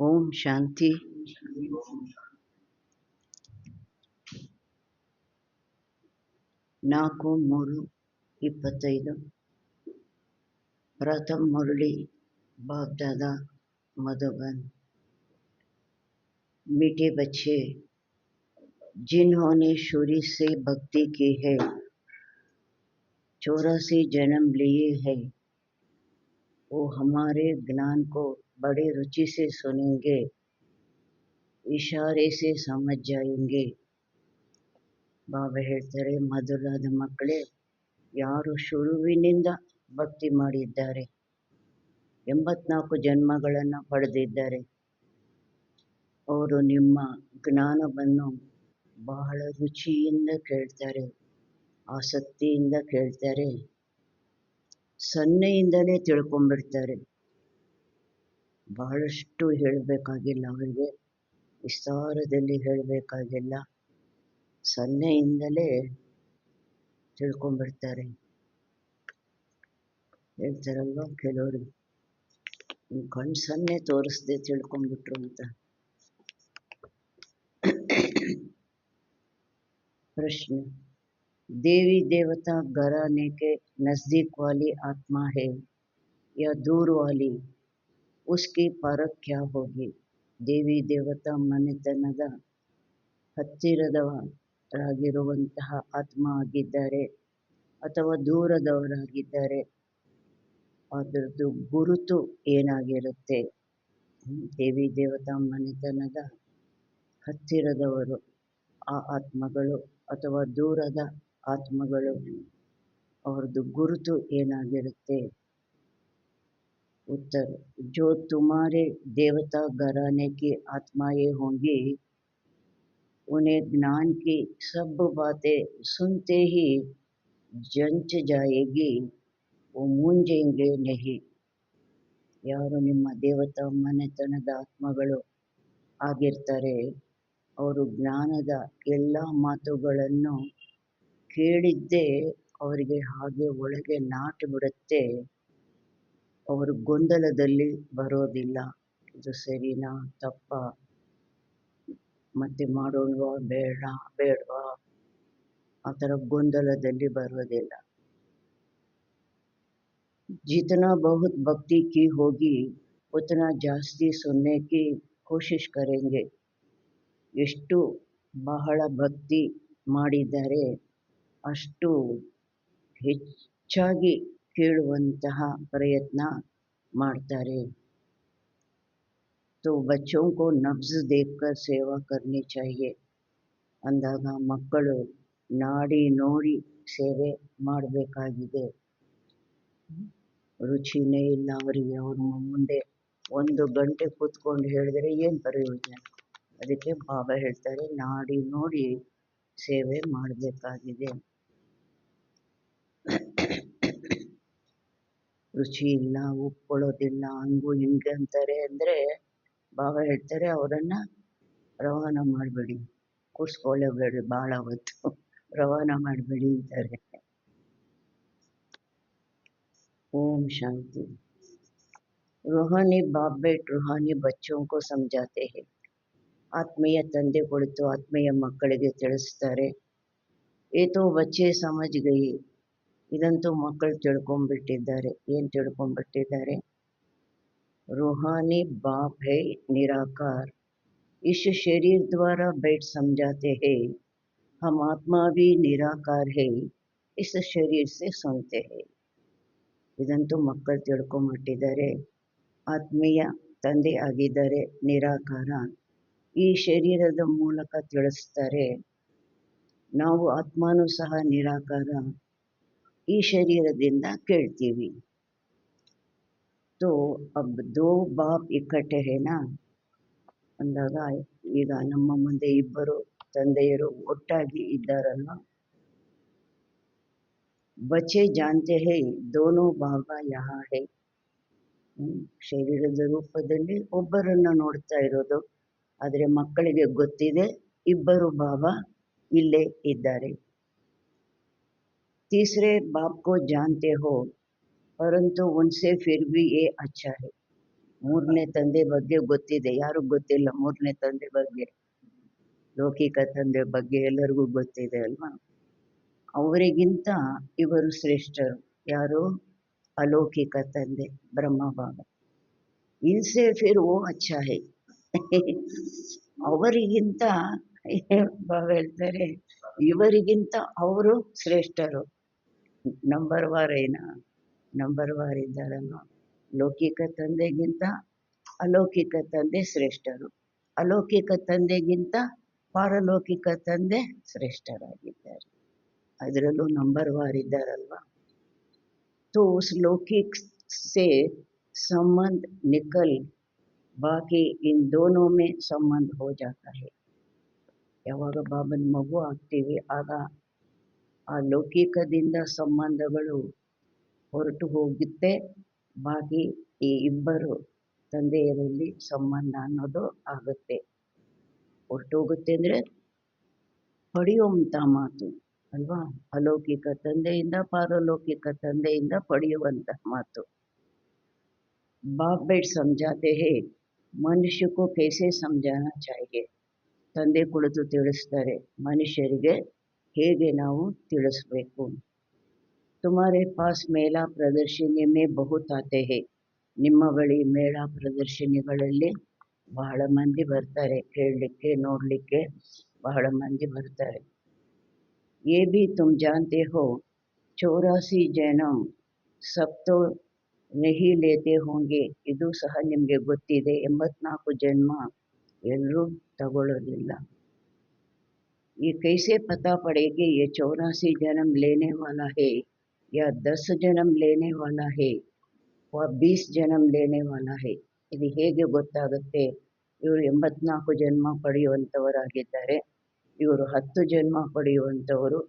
ಓಂ ಶಾಂತಿ. 4-3-25 प्रथम मुरली बाप दादा मधुबन। मीठे बच्चे, जिन्होंने शुरू से भक्ति की है, 84 जन्म लिए हैं, वो हमारे ज्ञान को बड़े रुचि से सुनेंगे, इशारे से समझ जाएंगे। ಬಾಬಾ ಹೇಳ್ತಾರೆ, ಮೊದಲಾದ ಮಕ್ಕಳೇ, ಯಾರು ಶುರುವಿನಿಂದ ಭಕ್ತಿ ಮಾಡಿದ್ದಾರೆ, 84 ಜನ್ಮಗಳನ್ನು ಪಡೆದಿದ್ದಾರೆ, ಅವರು ನಿಮ್ಮ ಜ್ಞಾನವನ್ನು ಬಹಳ ರುಚಿಯಿಂದ ಕೇಳ್ತಾರೆ, ಆಸಕ್ತಿಯಿಂದ ಕೇಳ್ತಾರೆ, ಸನ್ನೆಯಿಂದಲೇ ತಿಳ್ಕೊಂಡ್ಬಿಡ್ತಾರೆ. ಬಹಳಷ್ಟು ಹೇಳಬೇಕಾಗಿಲ್ಲ, ಅವರಿಗೆ ವಿಸ್ತಾರದಲ್ಲಿ ಹೇಳಬೇಕಾಗಿಲ್ಲ, ಸನ್ನೆಯಿಂದಲೇ ತಿಳ್ಕೊಂಡ್ಬಿಡ್ತಾರೆ. ಹೇಳ್ತಾರಲ್ವ ಕೆಲವರು, ಕಣ್ಣು ಸನ್ನೆ ತೋರಿಸ್ದೆ ತಿಳ್ಕೊಂಡ್ಬಿಟ್ರು ಅಂತ. प्रश्न, देवी देवता घराने के नजदीक वाली आत्मा है या दूर वाली, उसकी परख क्या होगी? देवी देवता ಮನೆತನದ ಹತ್ತಿರದವರಾಗಿರುವಂತಹ ಆತ್ಮ ಆಗಿದ್ದಾರೆ ಅಥವಾ ದೂರದವರಾಗಿದ್ದಾರೆ, ಅದರದ್ದು ಗುರುತು ಏನಾಗಿರುತ್ತೆ? ದೇವಿ ದೇವತಾ ಮನೆತನದ ಹತ್ತಿರದವರು ಆ ಆತ್ಮಗಳು ಅಥವಾ ದೂರದ ಆತ್ಮಗಳು, ಅವ್ರದ್ದು ಗುರುತು ಏನಾಗಿರುತ್ತೆ? उत्तर, जो तुम्हारे देवता घराने की आत्माएं होंगी, उन्हें ज्ञान की सब बातें सुनते ही जंच जाएगी, वो मूंझेंगे नहीं. ಯಾರು ನಿಮ್ಮ ದೇವತಾ ಮನೆತನದ ಆತ್ಮಗಳು ಆಗಿರ್ತಾರೆ, ಅವರು ಜ್ಞಾನದ ಎಲ್ಲ ಮಾತುಗಳನ್ನು ಕೇಳಿದ್ದೇ ಅವರಿಗೆ ಹಾಗೆ ಒಳಗೆ ನಾಟಿ ಬಿಡುತ್ತೆ. ಅವರು ಗೊಂದಲದಲ್ಲಿ ಬರೋದಿಲ್ಲ, ಇದು ಸರಿನಾ ತಪ್ಪ, ಮತ್ತೆ ಮಾಡೋಣವಾ ಬೇಡವಾ, ಆ ಥರ ಗೊಂದಲದಲ್ಲಿ ಬರೋದಿಲ್ಲ. जितना बहुत भक्ति की होगी उतना ಜಾಸ್ತಿ सुनने की कोशिश करेंगे. ಎಷ್ಟು ಬಹಳ ಭಕ್ತಿ ಮಾಡಿದ್ದಾರೆ ಅಷ್ಟು ಹೆಚ್ಚಾಗಿ ಕೇಳುವಂತಹ ಪ್ರಯತ್ನ ಮಾಡ್ತಾರೆ. तो बच्चों को नब्ज देखकर सेवा करनी चाहिए. ಅಂದಾಗ ಮಕ್ಕಳು ನಾಡಿ ನೋಡಿ ಸೇವೆ ಮಾಡಬೇಕಾಗಿದೆ. ರುಚಿನೇ ಇಲ್ಲ ಅವರಿಗೆ, ಅವ್ರ ಮುಂದೆ 1 ಗಂಟೆ ಕೂತ್ಕೊಂಡು ಹೇಳಿದರೆ ಏನು ಪ್ರಯೋಜನ? ಅದಕ್ಕೆ ಬಾಬಾ ಹೇಳ್ತಾರೆ, ನಾಡಿ ನೋಡಿ ಸೇವೆ ಮಾಡಬೇಕಾಗಿದೆ. ರುಚಿ ಇಲ್ಲ, ಒಪ್ಕೊಳ್ಳೋದಿಲ್ಲ, ಹಂಗು ಹಿಂಗೆ ಅಂತಾರೆ ಅಂದರೆ ಬಾಬಾ ಹೇಳ್ತಾರೆ, ಅವರನ್ನು ರವಾನ ಮಾಡಬೇಡಿ, ಕೂರಿಸ್ಕೊಳ್ಳೇಬೇಡಿ, ಭಾಳ ಹೊತ್ತು ರವಾನ ಮಾಡಬೇಡಿ ಅಂತಾರೆ. ओम शांति. रूहानी बाप बेट रूहानी बच्चों को समझाते हैं. ಆತ್ಮೀಯ ತಂದೆ ಕುಳಿತು ಆತ್ಮೀಯ ಮಕ್ಕಳಿಗೆ ತಿಳಿಸ್ತಾರೆ. ಏತೋ ಬಚ್ಚೆ ಸಮಜ್ ಗಯಿ, ಇದಂತೂ ಮಕ್ಕಳು ತಿಳ್ಕೊಂಡ್ಬಿಟ್ಟಿದ್ದಾರೆ. ಏನು ತಿಳ್ಕೊಂಡ್ಬಿಟ್ಟಿದ್ದಾರೆ? रूहानी बाप है निराकार, इस शरीर द्वारा बैठ समझाते हैं, हम आत्मा भी निराकार है, इस शरीर से सुनते हैं. ಇದಂತೂ ಮಕ್ಕಳು ತಿಳ್ಕೊಂಬಿಟ್ಟಿದ್ದಾರೆ. ಆತ್ಮೀಯ ತಂದೆ ಆಗಿದ್ದಾರೆ ನಿರಾಕಾರ, ಈ ಶರೀರದ ಮೂಲಕ ತಿಳಿಸ್ತಾರೆ. ನಾವು ಆತ್ಮನೂ ಸಹ ನಿರಾಕಾರ, ಈ ಶರೀರದಿಂದ ಕೇಳ್ತೀವಿ. तो अब 2 बाप इकट्ठे है ना ಅಂದಾಗ, ಈಗ ನಮ್ಮ ಮುಂದೆ 2 ತಂದೆಯರು ಒಟ್ಟಾಗಿ ಇದ್ದಾರಲ್ಲ. बच्चे जानते हैं दोनों बाबा यहाँ है. ಶರೀರದ ರೂಪದಲ್ಲಿ ಒಬ್ಬರನ್ನು ನೋಡ್ತಾ ಇರೋದು, ಆದರೆ ಮಕ್ಕಳಿಗೆ ಗೊತ್ತಿದೆ 2 ಬಾಬಾ ಇಲ್ಲೇ ಇದ್ದಾರೆ. तीसरे बाप को जानते हो, परंतु उनसे फिर भी ये अच्छा है. ಮೂರನೇ ತಂದೆ ಬಗ್ಗೆ ಗೊತ್ತಿದೆ, ಯಾರಿಗೂ ಗೊತ್ತಿಲ್ಲ ಮೂರನೇ ತಂದೆ ಬಗ್ಗೆ, ಲೌಕಿಕ ತಂದೆ ಬಗ್ಗೆ ಎಲ್ಲರಿಗೂ ಗೊತ್ತಿದೆ ಅಲ್ವಾ. ಅವರಿಗಿಂತ ಇವರು ಶ್ರೇಷ್ಠರು. ಯಾರು? अलौकिक ತಂದೆ ಬ್ರಹ್ಮ ಬಾಬಾ. ಇನ್ಸೆ ಫಿರ್ ಓ ಅಚ್ಚಾ ಹೈ. ಅವರಿಗಿಂತ ಬಾಬಾ ಹೇಳ್ತಾರೆ, ಇವರಿಗಿಂತ ಅವರು ಶ್ರೇಷ್ಠರು. ನಂಬರ್ ವಾರ್ ನಂಬರ್ ವಾರ್ ಇದ್ದಾರಲ್ವ. ಲೌಕಿಕ ತಂದೆಗಿಂತ ಅಲೌಕಿಕ ತಂದೆ ಶ್ರೇಷ್ಠರು, ಅಲೌಕಿಕ ತಂದೆಗಿಂತ ಪಾರಲೌಕಿಕ ತಂದೆ ಶ್ರೇಷ್ಠರಾಗಿದ್ದಾರೆ. ಅದರಲ್ಲೂ ನಂಬರ್ ವಾರ್ ಇದ್ದಾರಲ್ವ. तो उस लौकिक से संबंध निकल बाकी इन दोनों में संबंध हो जाता है. ಯಾವಾಗ ಬಾಬನ ಮಗು ಆಗ್ತೀವಿ ಆಗ ಆ ಲೌಕಿಕದಿಂದ ಸಂಬಂಧಗಳು ಹೊರಟು ಹೋಗುತ್ತೆ. ಬಾಕಿ ಈ ಇಬ್ಬರು ತಂದೆಯರಲ್ಲಿ ಸಂಬಂಧ ಅನ್ನೋದು ಆಗುತ್ತೆ. ಹೊರಟೋಗುತ್ತೆ ಅಂದರೆ ಪಡೆಯುವಂಥ ಮಾತು ಅಲ್ವಾ. अलौकिक ತಂದೆಯಿಂದ पारलौकिक ತಂದೆಯಿಂದ ಪಡೆಯುವಂಥ ಮಾತು. बाप बेट समझाते हैं मनुष्य को कैसे समझाना चाहिए. ತಂದೆ ಕುಳಿತು ತಿಳಿಸ್ತಾರೆ ಮನುಷ್ಯರಿಗೆ ಹೇಗೆ ನಾವು ತಿಳಿಸ್ಬೇಕು. तुम्हारे पास मेला प्रदर्शनी में बहुत आते हैं. ನಿಮ್ಮ ಬಳಿ ಮೇಳ ಪ್ರದರ್ಶನಿಗಳಲ್ಲಿ ಬಹಳ ಮಂದಿ ಬರ್ತಾರೆ, ಕೇಳಲಿಕ್ಕೆ ನೋಡಲಿಕ್ಕೆ ಬಹಳ ಮಂದಿ ಬರ್ತಾರೆ. ये भी तुम जानते हो 84 जन्म सब तो नहीं लेते होंगे. ಇದು ಸಹ ನಿಮಗೆ ಗೊತ್ತಿದೆ, 84 ಜನ್ಮ ಎಲ್ಲರೂ ತಗೊಳ್ಳೋದಿಲ್ಲ. ये कैसे पता पड़ेगी ये 84 जन्म लेने वाला है या 10 जन्म लेने वाला है व 20 जन्म लेने वाला है. ಇದು ಹೇಗೆ ಗೊತ್ತಾಗುತ್ತೆ ಇವರು 84 ಜನ್ಮ ಪಡೆಯುವಂಥವರಾಗಿದ್ದಾರೆ, ಇವರು 10 ಜನ್ಮ ಪಡೆಯುವಂಥವರು,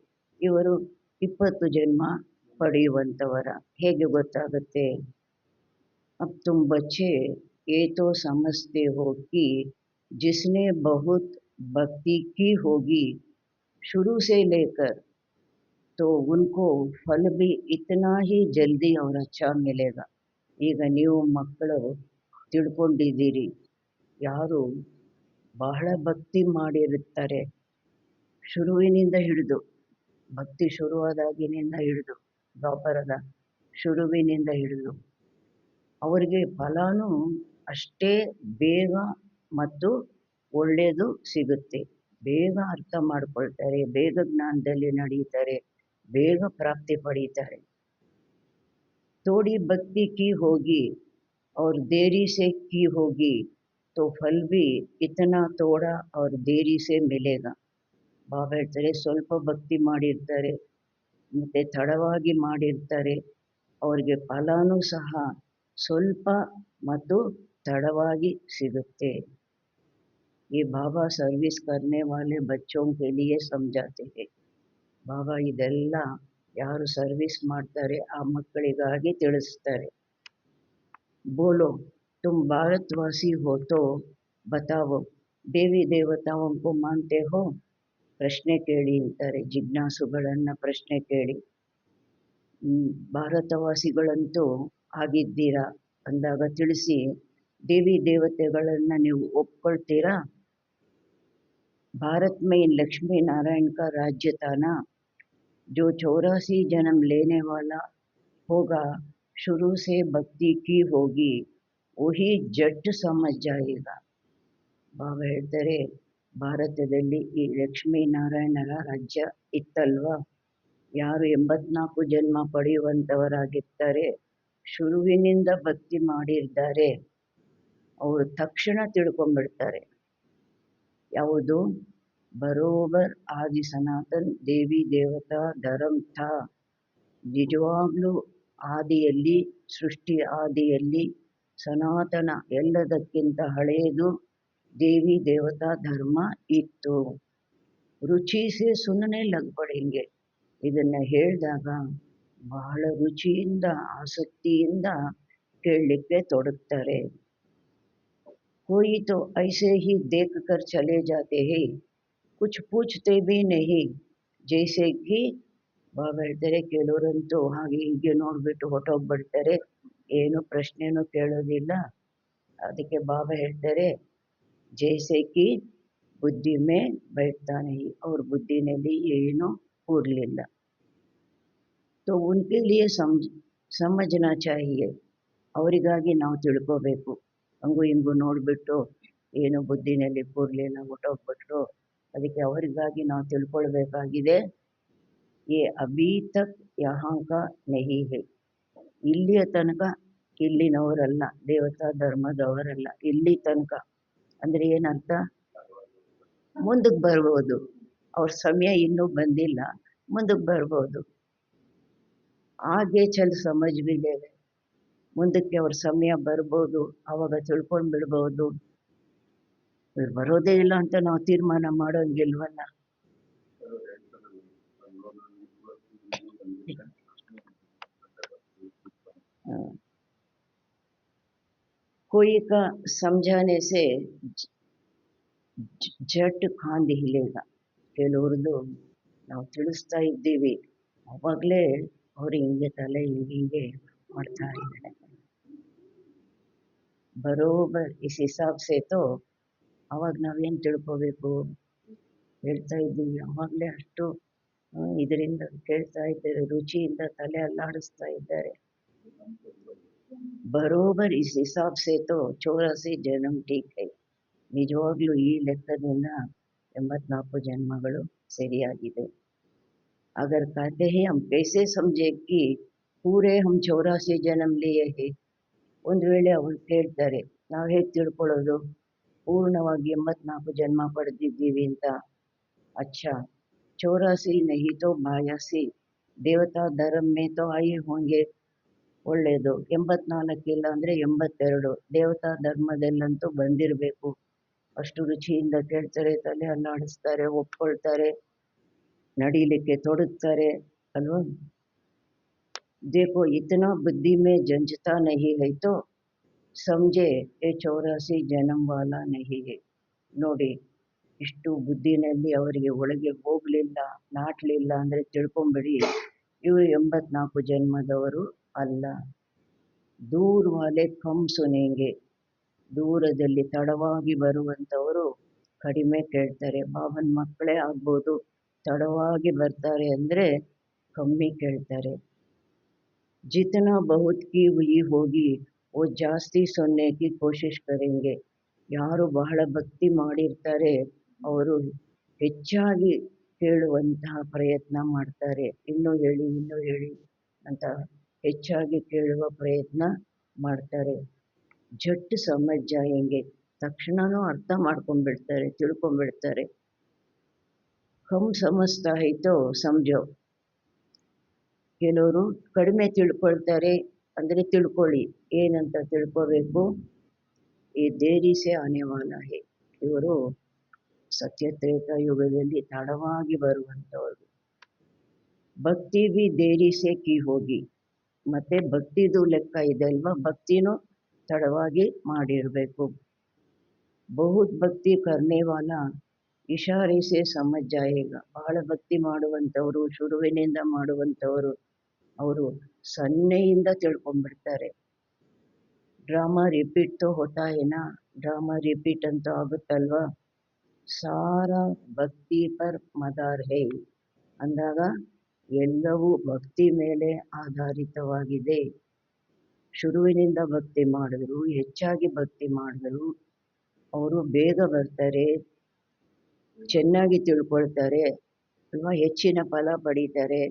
ಇವರು 20 ಜನ್ಮ ಪಡೆಯುವಂಥವರ, ಹೇಗೆ ಗೊತ್ತಾಗುತ್ತೆ. अब तुम बच्चे ये तो समझते हो कि जिसने बहुत भक्ति की होगी शुरू से लेकर तो उनको फल भी इतना ही जल्दी और अच्छा मिलेगा. ಈಗ ನೀವು ಮಕ್ಕಳು ತಿಳ್ಕೊಂಡಿದ್ದೀರಿ, ಯಾರು ಬಹಳ ಭಕ್ತಿ ಮಾಡಿರುತ್ತಾರೆ ಶುರುವಿನಿಂದ ಹಿಡಿದು, ಭಕ್ತಿ ಶುರುವಾದಾಗಿನಿಂದ ಹಿಡಿದು ದ್ವಾಪರದ ಶುರುವಿನಿಂದ ಹಿಡಿದು ಅವರಿಗೆ ಫಲಾನು ಅಷ್ಟೇ ಬೇಗ ಮತ್ತು ಒಳ್ಳೆಯದು ಸಿಗುತ್ತೆ. ಬೇಗ ಅರ್ಥ ಮಾಡ್ಕೊಳ್ತಾರೆ, ಬೇಗ ಜ್ಞಾನದಲ್ಲಿ ನಡೀತಾರೆ, ಬೇಗ ಪ್ರಾಪ್ತಿ ಪಡೀತಾರೆ. थोड़ी भक्ति की होगी और देरी से की होगी तो फल भी इतना थोड़ा और देरी से मिलेगा. ಬಾಬಾ ಹೇಳ್ತಾರೆ, ಸ್ವಲ್ಪ ಭಕ್ತಿ ಮಾಡಿರ್ತಾರೆ ಮತ್ತು ತಡವಾಗಿ ಮಾಡಿರ್ತಾರೆ, ಅವರಿಗೆ ಫಲಾನು ಸಹ ಸ್ವಲ್ಪ ಮತ್ತು ತಡವಾಗಿ ಸಿಗುತ್ತೆ. ये बाबा सर्विस करने वाले बच्चों के लिए समझाते हैं. ಬಾಬಾ ಇದೆಲ್ಲ ಯಾರು ಸರ್ವಿಸ್ ಮಾಡ್ತಾರೆ ಆ ಮಕ್ಕಳಿಗಾಗಿ ತಿಳಿಸ್ತಾರೆ. बोलो तुम भारतवासी हो तो बताओ देवी देवताओं को मानते हो. ಪ್ರಶ್ನೆ ಕೇಳಿ ಅಂತಾರೆ, ಜಿಜ್ಞಾಸುಗಳನ್ನು ಪ್ರಶ್ನೆ ಕೇಳಿ. ಭಾರತವಾಸಿಗಳಂತೂ ಆಗಿದ್ದೀರಾ ಅಂದಾಗ ತಿಳಿಸಿ, ದೇವಿ ದೇವತೆಗಳನ್ನು ನೀವು ಒಪ್ಕೊಳ್ತೀರಾ. भारत में लक्ष्मी नारायण का राज्य था ना, जो 84 जन्म लेने वाला होगा शुरू से भक्ति की होगी वही जट समझ जाएगा. ಬಾಬಾ ಹೇಳ್ತಾರೆ, ಭಾರತದಲ್ಲಿ ಈ ಲಕ್ಷ್ಮೀನಾರಾಯಣರ ರಾಜ್ಯ ಇತ್ತಲ್ವಾ, ಯಾರು 84 ಜನ್ಮ ಪಡೆಯುವಂಥವರಾಗಿರ್ತಾರೆ, ಶುರುವಿನಿಂದ ಭಕ್ತಿ ಮಾಡಿರ್ತಾರೆ, ಅವರು ತಕ್ಷಣ ತಿಳ್ಕೊಂಡ್ಬಿಡ್ತಾರೆ. ಯಾವುದು? ಬರೋಬರ್ ಆದಿ ಸನಾತನ್ ದೇವಿ ದೇವತಾ ಧರ್ಮ ಥಾ. ನಿಜವಾಗ್ಲೂ ಆದಿಯಲ್ಲಿ, ಸೃಷ್ಟಿ ಆದಿಯಲ್ಲಿ ಸನಾತನ ಎಲ್ಲದಕ್ಕಿಂತ ಹಳೆಯದು ದೇವಿ ದೇವತಾ ಧರ್ಮ ಇತ್ತು. ರುಚಿ ಸೇ ಸುನನೆ ಲಗ್ ಪಡೆಂಗೆ. ಇದನ್ನು ಹೇಳಿದಾಗ ಬಹಳ ರುಚಿಯಿಂದ ಆಸಕ್ತಿಯಿಂದ ಕೇಳಲಿಕ್ಕೆ ತೊಡಗ್ತಾರೆ. कोई तो ऐसे ही देख कर चले जाते हैं, कुछ पूछते भी नहीं. जैसे कि ಬಾಬಾ ಹೇಳ್ತಾರೆ, ಕೆಲವರಂತೂ ಹಾಗೆ ಹೀಗೆ ನೋಡಿಬಿಟ್ಟು ಹೊಟ್ಟೋಗ್ಬಿಡ್ತಾರೆ, ಏನು ಪ್ರಶ್ನೆನೂ ಕೇಳೋದಿಲ್ಲ, ಅದಕ್ಕೆ ಬಾಬಾ ಹೇಳ್ತಾರೆ, ಜೈಸೆ ಕಿ ಬುದ್ಧಿ ಮೇ बैठता नहीं, ಅವ್ರ ಬುದ್ಧಿನಲ್ಲಿ ಏನೂ ಕೂರ್ಲಿಲ್ಲ. तो उनके लिए समझना चाहिए, ಅವರಿಗಾಗಿ ನಾವು ತಿಳ್ಕೋಬೇಕು. ಹಂಗು ಹಿಂಗು ನೋಡಿಬಿಟ್ಟು ಏನು ಬುದ್ಧಿನಲ್ಲಿ ಕೂರ್ಲಿಲ್ಲ, ಹೊಟ್ಟೋಗ್ಬಿಟ್ರು, ಅದಕ್ಕೆ ಅವರಿಗಾಗಿ ನಾವು ತಿಳ್ಕೊಳ್ಬೇಕಾಗಿದೆ. ये अभी तक यहाँ का नहीं है, ಇಲ್ಲಿಯ ತನಕ ಇಲ್ಲಿನವರಲ್ಲ, ದೇವತಾ ಧರ್ಮದವರಲ್ಲ. ಇಲ್ಲಿ ತನಕ ಅಂದರೆ ಏನರ್ಥ? ಮುಂದಕ್ಕೆ ಬರ್ಬೋದು, ಅವ್ರ ಸಮಯ ಇನ್ನೂ ಬಂದಿಲ್ಲ, ಮುಂದಕ್ಕೆ ಬರ್ಬೋದು. ಹಾಗೆ ಸಮझ भी लेवे, ಮುಂದಕ್ಕೆ ಅವ್ರ ಸಮಯ ಬರ್ಬೋದು, ಆವಾಗ ತಿಳ್ಕೊಂಡು ಬಿಡ್ಬೋದು. ಬರೋದೇ ಇಲ್ಲ ಅಂತ ನಾವು ತೀರ್ಮಾನ ಮಾಡೋಂಗಿಲ್ವಲ್ಲ. कोई का समझाने से झट खांद हिलेगा, ಕೆಲವ್ರದ್ದು ನಾವು ತಿಳಿಸ್ತಾ ಇದ್ದೀವಿ, ಅವಾಗಲೇ ಅವ್ರು ಹಿಂಗೆ ತಲೆ ಹಿಂಗೆ ಮಾಡ್ತಾ ಇದ್ದಾರೆ. ಬರೋಬರ್ ಇಸ್ ಹಿಸಾಬ್ ಸೇತೋ, ಅವಾಗ ನಾವೇನು ತಿಳ್ಕೋಬೇಕು? ಹೇಳ್ತಾ ಇದ್ದೀವಿ, ಅವಾಗಲೇ ಅಷ್ಟು ಇದರಿಂದ ಕೇಳ್ತಾ ಇದ್ದಾರೆ, ರುಚಿಯಿಂದ ತಲೆ ಅಲ್ಲಾಡಿಸ್ತಾ ಇದ್ದಾರೆ. ಬರೋಬರ್ ಇಸ್ ಹಿಸಾಬ್ ಸೇತೋ 84 ಜನ್ಮ ಠೀಕ್ ಹೈ, ನಿಜವಾಗ್ಲೂ ಈ ಲೆಕ್ಕದಿಂದ 84 ಜನ್ಮಗಳು ಸರಿಯಾಗಿದೆ. ಅಗರ್ कहते हैं हम कैसे समझे कि पूरे हम 84 जन्म लिए हैं, ಒಂದು ವೇಳೆ ಅವ್ರು ಕೇಳ್ತಾರೆ, ನಾವು ಹೇಗೆ ತಿಳ್ಕೊಳ್ಳೋದು ಪೂರ್ಣವಾಗಿ 84 ಜನ್ಮ ಪಡೆದಿದ್ದೀವಿ ಅಂತ? अच्छा 84 नहीं तो 82 ದೇವತಾ ಧರ್ಮ ಮೇ ತೋ ಆಯೇ ಹೋಂಗೆ, ಒಳ್ಳೆಯದು. 84 ಇಲ್ಲ ಅಂದರೆ 82 ದೇವತಾ ಧರ್ಮದಲ್ಲಂತೂ ಬಂದಿರಬೇಕು. ಅಷ್ಟು ರುಚಿಯಿಂದ ಕೇಳ್ತಾರೆ, ತಲೆ ಅಲ್ಲಾಡಿಸ್ತಾರೆ, ಒಪ್ಕೊಳ್ತಾರೆ, ನಡೀಲಿಕ್ಕೆ ತೊಡಗ್ತಾರೆ ಅಲ್ವಾ. देखो इतना बुद्धि में जंचता नहीं है तो समझे ये 84 जन्म वाला नहीं है. ನೋಡಿ, ಇಷ್ಟು ಬುದ್ಧಿನಲ್ಲಿ ಅವರಿಗೆ ಒಳಗೆ ಹೋಗಲಿಲ್ಲ, ನಾಟಲಿಲ್ಲ ಅಂದರೆ ತಿಳ್ಕೊಂಬಿಡಿ, ಇವರು 84 ಜನ್ಮದವರು ಅಲ್ಲ. ದೂರ ವಾಲೆ ಕಮ್ ಸುನೇಂಗೆ, ದೂರದಲ್ಲಿ ತಡವಾಗಿ ಬರುವಂಥವರು ಕಡಿಮೆ ಕೇಳ್ತಾರೆ. ಬಾಬನ ಮಕ್ಕಳೇ ಆಗ್ಬೋದು, ತಡವಾಗಿ ಬರ್ತಾರೆ ಅಂದರೆ ಕಮ್ಮಿ ಕೇಳ್ತಾರೆ. ಜಿತನಾ ಬಹುತ್ ಕಿ ಹುಯಿ ಹೋಗಿ ಓ ಜಾಸ್ತಿ ಸುನ್ನೆ ಕಿ ಕೋಶಿಶ್ ಕರೆಂಗೆ, ಯಾರು ಬಹಳ ಭಕ್ತಿ ಮಾಡಿರ್ತಾರೆ ಅವರು ಹೆಚ್ಚಾಗಿ ಕೇಳುವಂತಹ ಪ್ರಯತ್ನ ಮಾಡ್ತಾರೆ. ಇನ್ನೂ ಹೇಳಿ ಇನ್ನೂ ಹೇಳಿ ಅಂತ ಹೆಚ್ಚಾಗಿ ಕೇಳುವ ಪ್ರಯತ್ನ ಮಾಡ್ತಾರೆ. झट समझ जाएंगे, ತಕ್ಷಣನೂ ಅರ್ಥ ಮಾಡ್ಕೊಂಡ್ಬಿಡ್ತಾರೆ, ತಿಳ್ಕೊಂಡ್ಬಿಡ್ತಾರೆ. ಕಮ್ ಸಮಜ್ತಾ ಹೈ ತೋ ಸಮझो, ಕೆಲವರು ಕಡಿಮೆ ತಿಳ್ಕೊಳ್ತಾರೆ ಅಂದರೆ ತಿಳ್ಕೊಳ್ಳಿ. ಏನಂತ ತಿಳ್ಕೋಬೇಕು? ಈ ದೇರಿ ಸೆ ಆನೆ ವಾಲಾ ಹೈ, ಇವರು ಸತ್ಯತ್ರೇತ ಯುಗದಲ್ಲಿ ತಡವಾಗಿ ಬರುವಂಥವರು. ಭಕ್ತಿ ಬಿ ದೇರಿ ಸೆ ಕಿ ಹೋಗಿ, ಮತ್ತೆ ಭಕ್ತಿದು ಲೆಕ್ಕ ಇದೆ ಅಲ್ವಾ, ಭಕ್ತಿನೂ ತಡವಾಗಿ ಮಾಡಿರಬೇಕು. ಬಹುತ್ ಭಕ್ತಿ ಕರ್ನೆ ವಾಲ ಇಶಾರೆ ಸೆ ಸಮಜ್ ಜಾಯೇಗ, ಬಹಳ ಭಕ್ತಿ ಮಾಡುವಂಥವರು, ಶುರುವಿನಿಂದ ಮಾಡುವಂಥವರು, ಅವರು ಸನ್ನೆಯಿಂದ ತಿಳ್ಕೊಂಡ್ಬಿಡ್ತಾರೆ. ಡ್ರಾಮಾ ರಿಪೀಟ್ ತೋ ಹೋತಾ ಏನಾ, ಡ್ರಾಮಾ ರಿಪೀಟ್ ಅಂತೂ ಆಗುತ್ತಲ್ವಾ. ಸಾರಾ ಭಕ್ತಿ ಪರ್ ಮದಾರ್ ಹೈ ಅಂದಾಗ ಎಲ್ಲವೂ ಭಕ್ತಿ ಮೇಲೆ ಆಧಾರಿತವಾಗಿದೆ. ಶುರುವಿನಿಂದ ಭಕ್ತಿ ಮಾಡಿದ್ರು, ಹೆಚ್ಚಾಗಿ ಭಕ್ತಿ ಮಾಡಿದ್ರು, ಅವರು ಬೇಗ ಬರ್ತಾರೆ, ಚೆನ್ನಾಗಿ ತಿಳ್ಕೊಳ್ತಾರೆ ಅಲ್ವಾ, ಹೆಚ್ಚಿನ ಫಲ ಪಡೀತಾರೆ.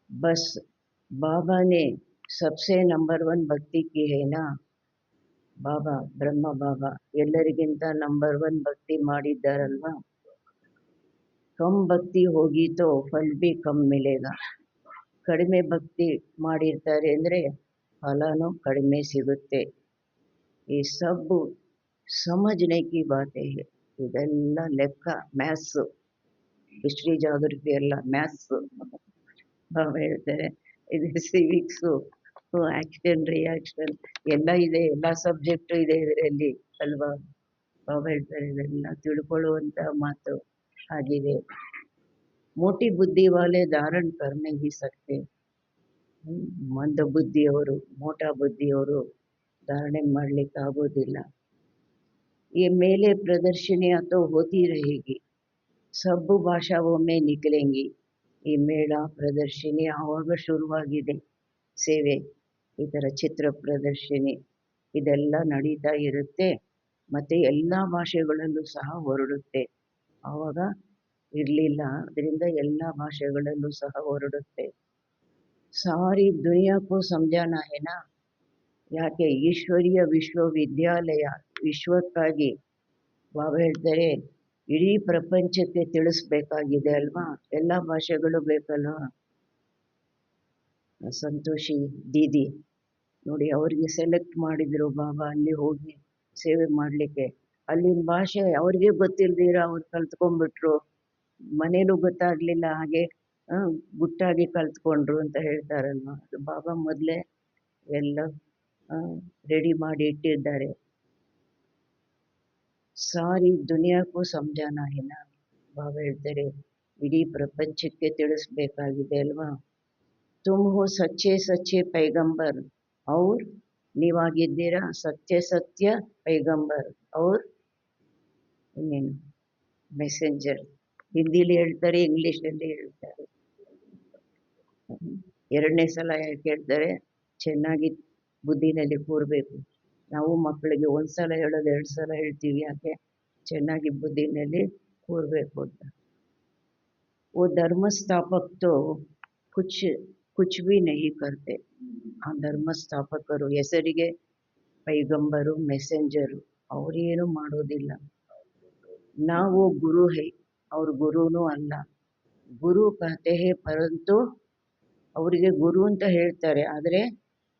ಬಸ್ ಬಾಬಾ ನೇ ಸಬ್ಸೆ ನಂಬರ್ 1 ಭಕ್ತಿ ಕಿ ಹೇನಾ, ಬಾಬಾ ಬ್ರಹ್ಮ ಬಾಬಾ ಎಲ್ಲರಿಗಿಂತ ನಂಬರ್ 1 ಭಕ್ತಿ ಮಾಡಿದ್ದಾರಲ್ವಾ. ಕಮ್ ಭಕ್ತಿ ಹೋಗಿ ತೋ ಫಲ್ ಬಿ ಕಮ್ ಮಿಲೇಗ, ಕಡಿಮೆ ಭಕ್ತಿ ಮಾಡಿರ್ತಾರೆ ಅಂದರೆ ಫಲನೂ ಕಡಿಮೆ ಸಿಗುತ್ತೆ. ಈ ಸಬ್ಬು ಸಮಜ್ನೆ ಕಿ ಬಾತೆ ಹೈ, ಇದೆಲ್ಲ ಲೆಕ್ಕ, ಮ್ಯಾಥ್ಸು, ಹಿಸ್ಟ್ರಿ ಜಾಗ್ರಫಿ ಎಲ್ಲ ಮ್ಯಾಥ್ಸು. ಬಾಬಾ ಹೇಳ್ತಾರೆ ಇದು ಸಿವಿಕ್ಸು, ಆ್ಯಕ್ಷನ್ ರಿಯಾಕ್ಷನ್ ಎಲ್ಲ ಇದೆ, ಎಲ್ಲ ಸಬ್ಜೆಕ್ಟು ಇದೆ ಇದರಲ್ಲಿ ಅಲ್ವಾ. ಬಾಬಾ ಹೇಳ್ತಾರೆ ಇದೆಲ್ಲ ತಿಳ್ಕೊಳ್ಳುವಂಥ ಮಾತು ಆಗಿದೆ. ಮೋಟಿ ಬುದ್ಧಿ ವಾಲೆ ಧಾರಣ ಕರ್ನೆ ಹಿ ಸಕ್ತೆ, ಮಂದ ಬುದ್ಧಿಯವರು, ಮೋಟಾ ಬುದ್ಧಿಯವರು धारणे ಮಾಡಲಿಕ್ಕೆ ಆಗೋದಿಲ್ಲ. ये मेले प्रदर्शनियां तो होती रहेगी, सब भाषाओं में निकलेंगी. ಈ ಮೇಳ ಪ್ರದರ್ಶಿನಿ ಆವಾಗ ಶುರುವಾಗಿದೆ. ಸೇವೆ ಈ ಥರ ಚಿತ್ರ ಪ್ರದರ್ಶಿನಿ ಇದೆಲ್ಲ ನಡೀತಾ ಇರುತ್ತೆ. ಮತ್ತು ಎಲ್ಲ ಭಾಷೆಗಳಲ್ಲೂ ಸಹ ಹೊರಡುತ್ತೆ. ಆವಾಗ ಇರಲಿಲ್ಲ, ಅದರಿಂದ ಎಲ್ಲ ಭಾಷೆಗಳಲ್ಲೂ ಸಹ ಹೊರಡುತ್ತೆ. ಸಾರಿ ದುನಿಯಾಕ್ಕೂ ಸಮಜಾನಾ ಹೇನಾ, ಯಾಕೆ ಈಶ್ವರೀಯ ವಿಶ್ವವಿದ್ಯಾಲಯ ವಿಶ್ವಕ್ಕಾಗಿ ಬಾಬಾ ಹೇಳ್ತಾರೆ ಇಡೀ ಪ್ರಪಂಚಕ್ಕೆ ತಿಳಿಸ್ಬೇಕಾಗಿದೆ ಅಲ್ವಾ, ಎಲ್ಲ ಭಾಷೆಗಳು ಬೇಕಲ್ವ. ಸಂತೋಷಿ ದೀದಿ ನೋಡಿ, ಅವ್ರಿಗೆ ಸೆಲೆಕ್ಟ್ ಮಾಡಿದ್ರು ಬಾಬಾ ಅಲ್ಲಿ ಹೋಗಿ ಸೇವೆ ಮಾಡಲಿಕ್ಕೆ. ಅಲ್ಲಿನ ಭಾಷೆ ಅವ್ರಿಗೆ ಗೊತ್ತಿಲ್ದಿರ ಅವ್ರು ಕಲ್ತ್ಕೊಂಡ್ಬಿಟ್ರು, ಮನೇಲೂ ಗೊತ್ತಾಗಲಿಲ್ಲ, ಹಾಗೆ ಗುಟ್ಟಾಗಿ ಕಲ್ತ್ಕೊಂಡ್ರು ಅಂತ ಹೇಳ್ತಾರಲ್ವ. ಅದು ಬಾಬಾ ಮೊದಲೇ ಎಲ್ಲ ರೆಡಿ ಮಾಡಿ ಇಟ್ಟಿದ್ದಾರೆ. ಸಾರಿ ದುನಿಯಾಕ್ಕೂ ಸಮಜಾನಾ ಹೇನಾ, ಬಾಬಾ ಹೇಳ್ತಾರೆ ಇಡೀ ಪ್ರಪಂಚಕ್ಕೆ ತಿಳಿಸ್ಬೇಕಾಗಿದೆ ಅಲ್ವಾ. ತುಮ್ ಹೋ ಸಚ್ಚೆ ಸಚ್ಚೆ ಪೈಗಂಬರ್ ಅವ್ರ, ನೀವಾಗಿದ್ದೀರಾ ಸತ್ಯ ಸತ್ಯ ಪೈಗಂಬರ್ ಅವ್ರ ಇನ್ನೇನು ಮೆಸೆಂಜರ್. ಹಿಂದಿಲಿ ಹೇಳ್ತಾರೆ, ಇಂಗ್ಲೀಷಲ್ಲಿ ಹೇಳ್ತಾರೆ. ಎರಡನೇ ಸಲ ಯಾಕೆ ಹೇಳ್ತಾರೆ, ಚೆನ್ನಾಗಿ ಬುದ್ಧಿನಲ್ಲಿ ಕೂರಬೇಕು. ನಾವು ಮಕ್ಕಳಿಗೆ ಒಂದು ಸಲ ಹೇಳೋದು 2 ಸಲ ಹೇಳ್ತೀವಿ, ಯಾಕೆ ಚೆನ್ನಾಗಿ ಬುದ್ಧಿನಲ್ಲಿ ಕೂರಬೇಕು ಅಂತ. वो धर्म स्थापक तो कुछ भी नहीं करते. ಆ ಧರ್ಮಸ್ಥಾಪಕರು ಹೆಸರಿಗೆ ಪೈಗಂಬರು ಮೆಸೆಂಜರು, ಅವರೇನು ಮಾಡೋದಿಲ್ಲ. ನಾವು ಗುರು ಹೈ, ಅವ್ರ ಗುರುನೂ ಅಲ್ಲ. ಗುರು ಕಹತೆ ಹೇ ಪರಂತು, ಅವರಿಗೆ ಗುರು ಅಂತ ಹೇಳ್ತಾರೆ, ಆದರೆ